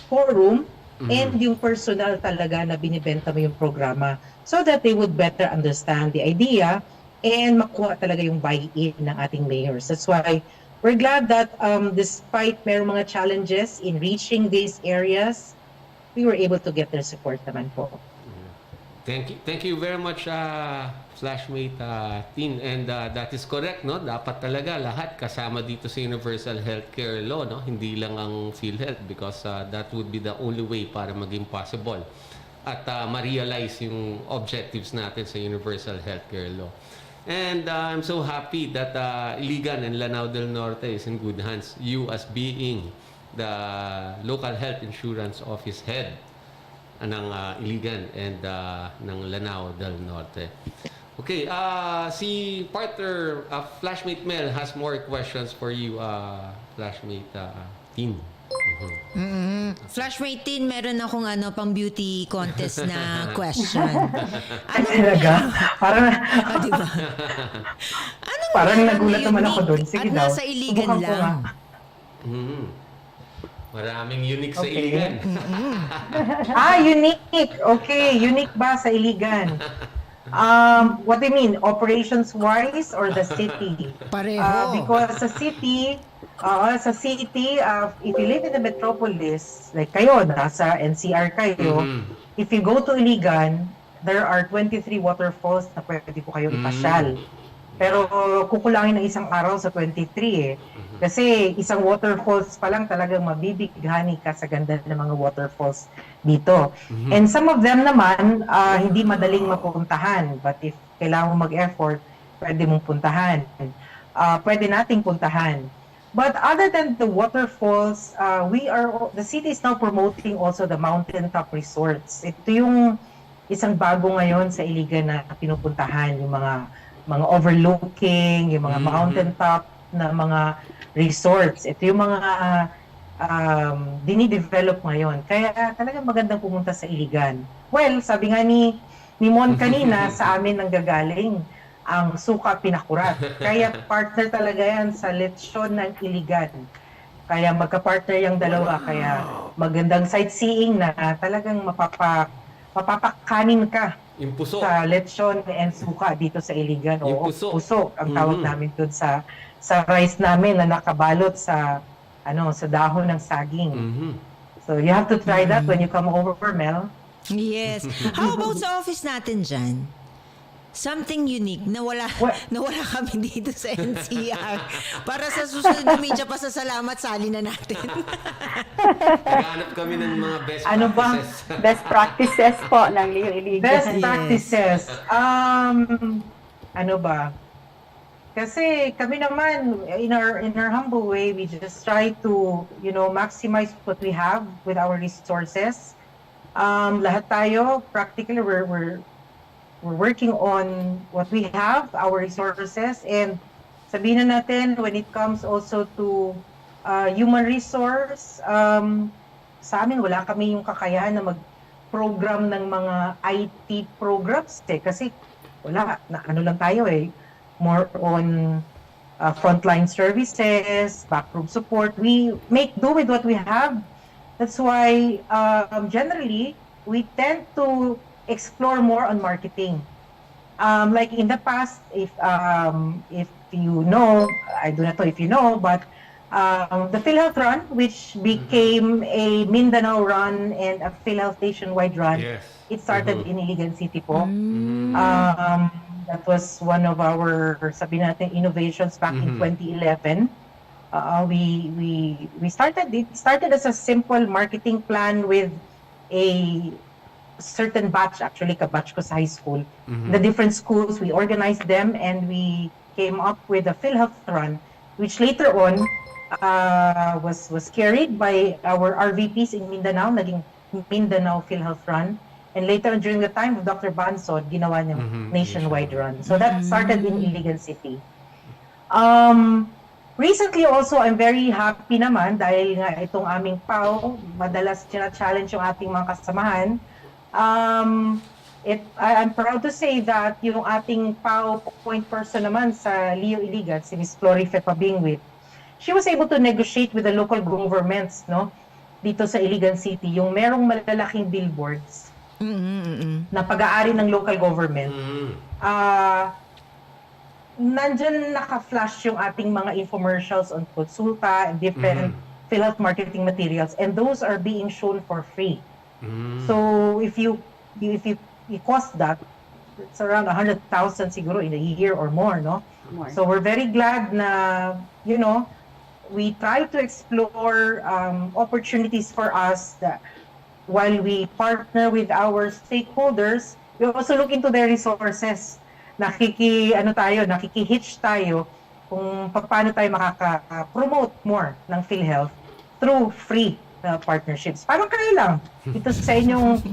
forum and yung personal talaga na binibenta mo yung programa so that they would better understand the idea and makuha talaga yung buy-in ng ating mayors. That's why we're glad that despite mayroong mga challenges in reaching these areas, we were able to get their support naman po. Thank you very much, Flashmate Tin. And that is correct, no? Dapat talaga lahat kasama dito sa Universal Healthcare Law, no? Hindi lang ang PhilHealth because that would be the only way para maging possible at ma-realize yung objectives natin sa Universal Healthcare Law. And I'm so happy that Iligan and Lanao del Norte is in good hands. You as being the local health insurance office head ng Iligan and ng Lanao del Norte. Okay, si partner Flashmate Mel has more questions for you, Flashmate Tin. Flashmate Tin, meron akong pang beauty contest na question. Talaga? Parang diba? Parang nagulat naman ako doon. Sige daw. Nasa Iligan lang. Maraming unique sa Iligan. Unique. Okay, unique ba sa Iligan? What do you mean? Operations-wise or the city? Pareho. Because sa city, if you live in the metropolis, like kayo, nasa NCR kayo, if you go to Iligan, there are 23 waterfalls na pwede po kayo ipasyal. Pero kukulangin ng isang araw sa 23 Kasi isang waterfalls pa lang talagang mabibighani ka sa ganda ng mga waterfalls dito. And some of them naman, hindi madaling mapuntahan. But if kailangan mo mag-effort, pwede mong puntahan. Pwede nating puntahan. But other than the waterfalls, the city is now promoting also the mountaintop resorts. Ito yung isang bago ngayon sa Iligan na pinupuntahan, yung mga overlooking, yung mga mountaintop na mga resorts. Ito yung mga dinidevelop ngayon. Kaya talagang magandang pumunta sa Iligan. Well, sabi nga ni Mon kanina, sa amin nanggagaling ang suka pinakurat. Kaya partner talaga yan sa lechon ng Iligan. Kaya magka-partner yung dalawa. Kaya magandang sightseeing na talagang mapapakanin ka Yung puso. sa lechon and suka dito sa Iligan. Yung Oo, puso. puso ang tawag namin doon sa rice namin na nakabalot sa sa dahon ng saging. So you have to try that when you come over, Mel. Yes. How about sa office natin dyan? Something unique na wala kami dito sa NCR. Para sa susunod na media pasasalamat, sali na natin. Naghahanap kami ng mga best practices. Best practices po ng Leo Iligan. Best practices. Ano ba? Kasi kami naman, in our humble way, we just try to, maximize what we have with our resources. Lahat tayo, practically, we're working on what we have, our resources, and sabihin na natin, when it comes also to human resource, sa amin, wala kami yung kakayahan na mag-program ng mga IT programs, kasi wala, ano lang tayo more on frontline services, backroom support. We make do with what we have. That's why generally we tend to explore more on marketing. Like in the past, if you know, I do not know if you know, but the PhilHealth Run, which became a Mindanao Run and a PhilHealth nationwide run, it started in Iligan City po. That was one of our, sabihin natin, innovations back in 2011. We started. It started as a simple marketing plan with a certain batch, actually kabatch ko sa high school. The different schools, we organized them and we came up with a PhilHealth Run, which later on was carried by our RVPs in Mindanao, naging Mindanao PhilHealth Run. And later on, during the time of Dr. Bansod, ginawa niyang nationwide run. So that started in Iligan City. Recently also, I'm very happy naman dahil nga itong aming PAW, madalas challenge yung ating mga kasamahan. I'm proud to say that yung ating PAW point person naman sa Leo Iligan, si Ms. Flory Fepabingwit, she was able to negotiate with the local governments, dito sa Iligan City, yung merong malalaking billboards na pag-aari ng local government. Nandyan naka-flash yung ating mga infomercials on consulta and different PhilHealth marketing materials, and those are being shown for free. So if you cost that, it's around 100,000 siguro in a year or more, no? So we're very glad na, we try to explore opportunities for us that while we partner with our stakeholders, we also look into their resources. Nakiki-hitch tayo kung paano tayo makaka-promote more ng PhilHealth through free partnerships. Parang kayo lang. Ito sa inyong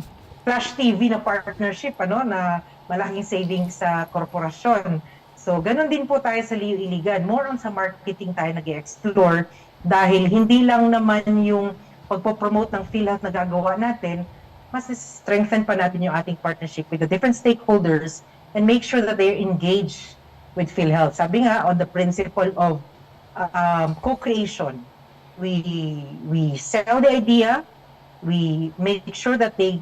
Flash TV na partnership, na malaking savings sa korporasyon. So, ganun din po tayo sa Leo Iligan. More on sa marketing tayo nag-explore dahil hindi lang naman yung pagpo-promote ng PhilHealth na gagawa natin, mas strengthen pa natin yung ating partnership with the different stakeholders and make sure that they're engaged with PhilHealth. Sabi nga, on the principle of co-creation, we sell the idea, we make sure that they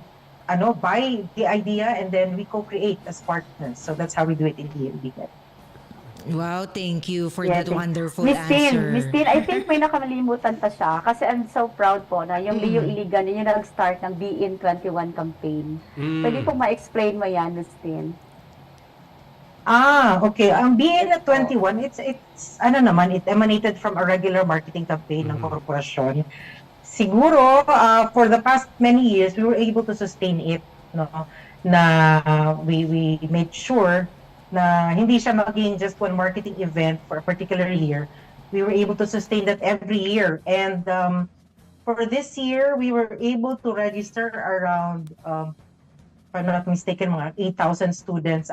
buy the idea, and then we co-create as partners. So that's how we do it in Iligan. Wow, thank you for that wonderful Miss answer. Tin, I think may nakalimutan pa siya kasi I'm so proud po na yung Leo Iligan, yung nag-start ng Be In 21 campaign. Pwede po ma-explain mo yan, Miss Tin? Okay. Ang Be In 21, it's it emanated from a regular marketing campaign ng korporasyon. Siguro, for the past many years, we were able to sustain it, na we made sure na hindi siya maging just one marketing event for a particular year. We were able to sustain that every year. And for this year, we were able to register around, if I'm not mistaken, mga 8,000 students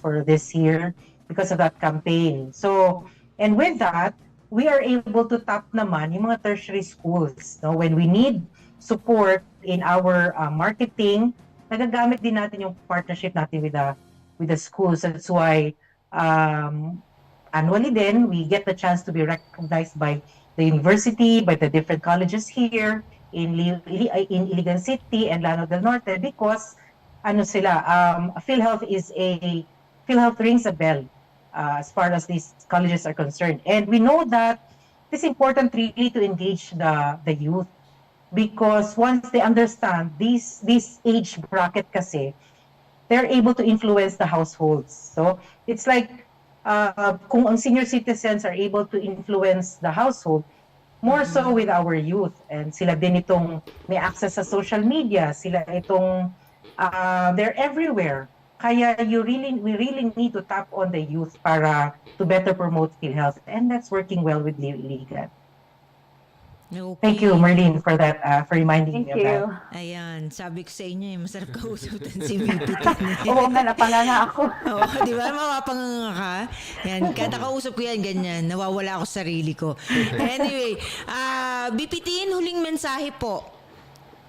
for this year because of that campaign. So, and with that, we are able to tap naman yung mga tertiary schools. No? When we need support in our marketing, nagagamit din natin yung partnership natin with the schools. That's why annually then, we get the chance to be recognized by the university, by the different colleges here in Iligan City and Lanao del Norte because PhilHealth rings a bell as far as these colleges are concerned. And we know that it's important really to engage the youth because once they understand this age bracket kasi, they're able to influence the households. So it's like kung ang senior citizens are able to influence the household, more so with our youth. And sila din itong may access sa social media, sila itong they're everywhere. Kaya we really need to tap on the youth para to better promote PhilHealth. And that's working well with Iligan. Okay. Thank you, Merlin, for that, for reminding me of that. Ayan, sabi ko sa inyo, masarap kausapin si VP. Oo nga, napanganga ako. Oo, di ba? Mapapanganga ka. Yan, kada kausap ko yan, ganyan. Nawawala ako sa sarili ko. Anyway, BPTin, huling mensahe po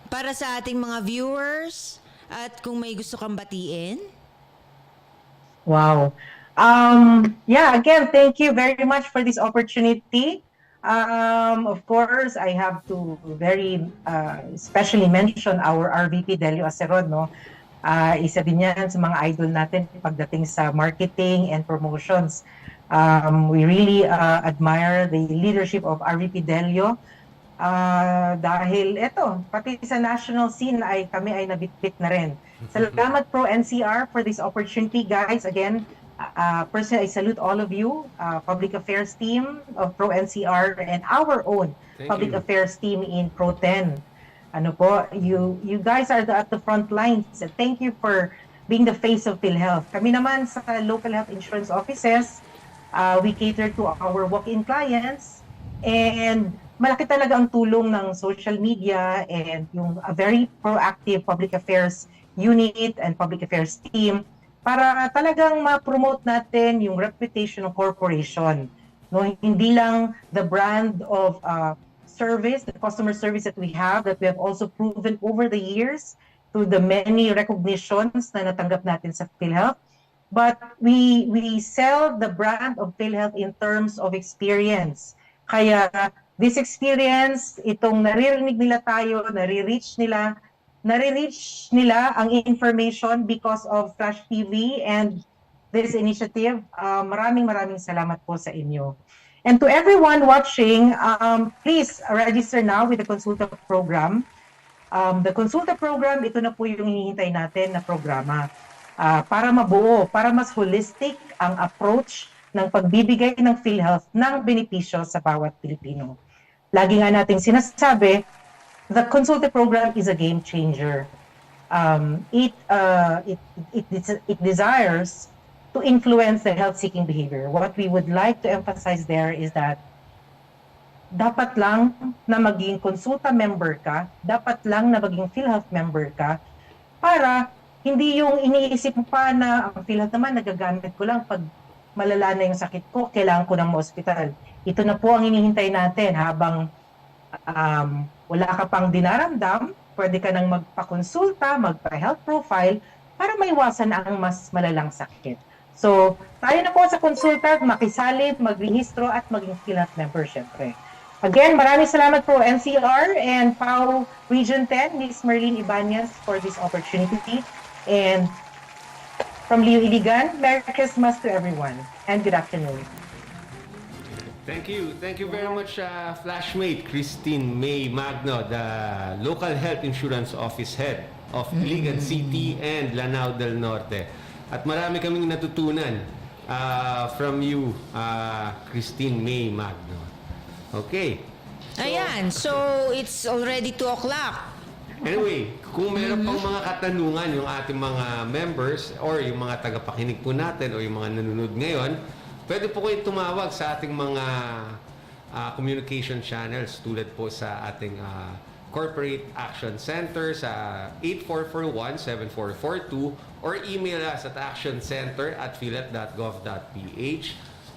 para sa ating mga viewers at kung may gusto kang batiin. Wow. Yeah, again, thank you very much for this opportunity. Of course, I have to very especially mention our RVP Delio Acerod, no? Isa din yan sa mga idol natin pagdating sa marketing and promotions. We really admire the leadership of RVP Delio dahil eto, pati sa national scene kami ay nabitbit na rin. Salamat Pro NCR for this opportunity, guys. Again, personally, I salute all of you, public affairs team of Pro NCR and our own public affairs team in Pro 10. Ano po, you guys are at the front lines. Thank you for being the face of PhilHealth. Kami naman sa local health insurance offices, we cater to our walk-in clients and malaki talaga ang tulong ng social media and yung a very proactive public affairs unit and public affairs team para talagang ma-promote natin yung reputation ng corporation. No, hindi lang the brand of service, the customer service that we have also proven over the years through the many recognitions na natanggap natin sa PhilHealth, but we sell the brand of PhilHealth in terms of experience. Kaya this experience, itong naririnig nila tayo, nare-reach nila ang information because of Flash TV and this initiative. Maraming salamat po sa inyo. And to everyone watching, please register now with the Consulta program. The Consulta program, ito na po yung hinihintay natin na programa para mabuo, para mas holistic ang approach ng pagbibigay ng PhilHealth ng benepisyo sa bawat Pilipino. Lagi nga nating sinasabi, the Consulta program is a game changer. It desires to influence the health-seeking behavior. What we would like to emphasize there is that dapat lang na maging Consulta member ka, dapat lang na maging PhilHealth member ka, para hindi yung iniisip mo pa na ang PhilHealth naman nagagamit ko lang pag malala na yung sakit ko, kailangan ko ng hospital. Ito na po ang hinihintay natin habang wala ka pang dinaramdam, pwede ka nang magpakonsulta, magpa-health profile para maiwasan ang mas malalang sakit. So, tayo na po sa konsulta, makisali, magrehistro at maging PhilHealth member syempre. Again, maraming salamat po NCR and PAO Region 10, Ms. Merlin Ibanez for this opportunity. And from Leo Iligan, Merry Christmas to everyone and good afternoon. Thank you. Thank you very much, Flashmate Christine May Magno, the Local Health Insurance Office Head of Iligan City and Lanao del Norte. At marami kaming natutunan from you, Christine May Magno. Okay. Ayan, so it's already 2 o'clock. Anyway, kung meron pang mga katanungan yung ating mga members or yung mga tagapakinig po natin o yung mga nanonood ngayon, pwede po kayo tumawag sa ating mga communication channels tulad po sa ating Corporate Action Center sa 8441-7442 or email us at actioncenter@philat.gov.ph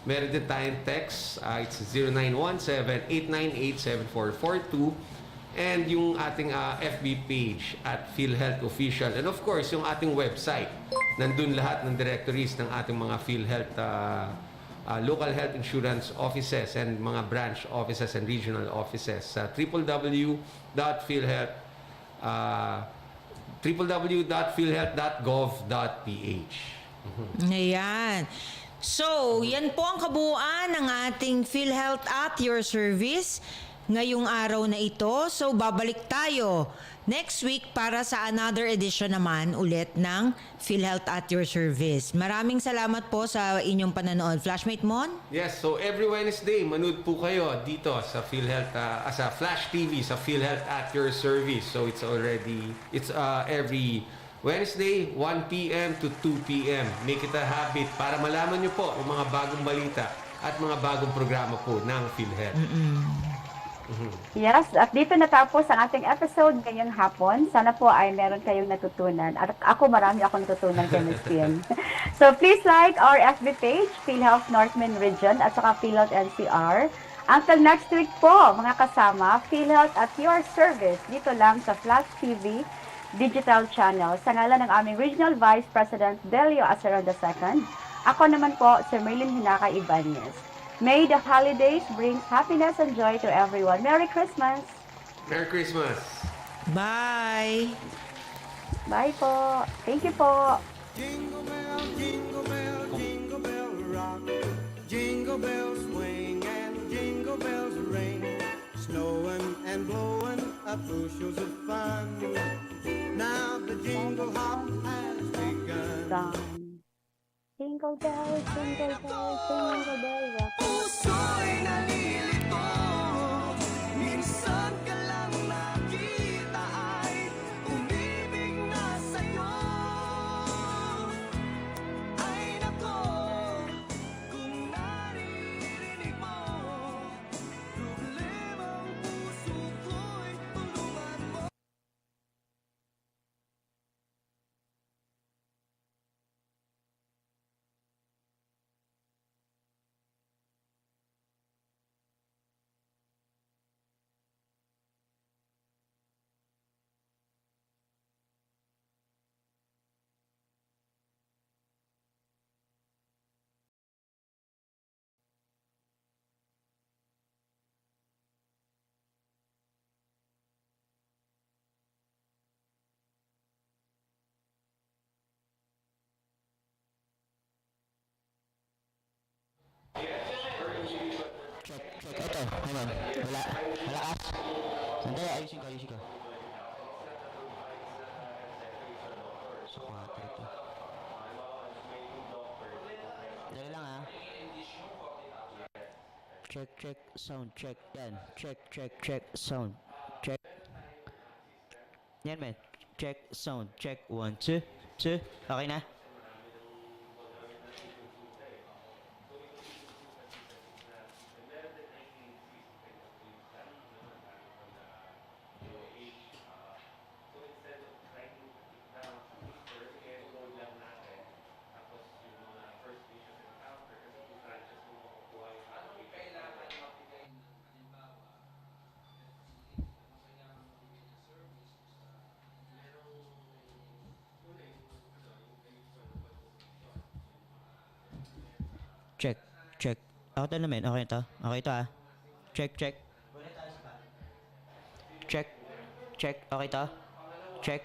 Meron din tayong text. It's 0917-898-7442. And yung ating FB page at PhilHealth Official. And of course, yung ating website. Nandun lahat ng directories ng ating mga PhilHealth local health insurance offices and mga branch offices and regional offices sa www.philhealth.gov.ph. Ayan. So, yan po ang kabuuan ng ating PhilHealth at your service ngayong araw na ito. So, babalik tayo next week para sa another edition naman ulit ng PhilHealth at your service. Maraming salamat po sa inyong pananood. Flashmate Mon? Yes, so every Wednesday, manood po kayo dito sa PhilHealth, sa Flash TV, sa PhilHealth at your service. So it's every Wednesday, 1 p.m. to 2 p.m. Make it a habit para malaman nyo po ang mga bagong balita at mga bagong programa po ng PhilHealth. Yes, at dito natapos ang ating episode ngayong hapon. Sana po ay meron kayong natutunan. At marami akong natutunan kay Ms. Pin. So please like our FB page, PhilHealth Northman Region at saka PhilHealth NCR. Until next week po, mga kasama, PhilHealth at your service dito lang sa Flash TV Digital Channel. Sa ngalan ng aming Regional Vice President Delio Aceron II, ako naman po, si Merlin Hinaka Ibanez. May the holidays brings happiness and joy to everyone. Merry Christmas! Merry Christmas! Bye! Bye po! Thank you po! Jingle bell, jingle bell, jingle bell rock. Jingle bells swing and jingle bells ring. Snowing and blowing up bushels of fun. Now the jingle hop has begun. Jingle bells, jingle bells, jingle bells rock. Puso'y nalilito, minsan ka lang nakita ay umibig na sa'yo. Ay nako, kung naririnig mo, problemang puso ko'y tulungan mo. Ito, naman. Malakas. Sandali, ayusin ko. Sa 4 ito. Dali lang ha. Check, sound, check. Yan. Check, sound. Check. Yan men. Check, sound, check. 1, 2. Okay na? Check. Ako to naman. Okay to ah. Check. Check. Okay to. Check.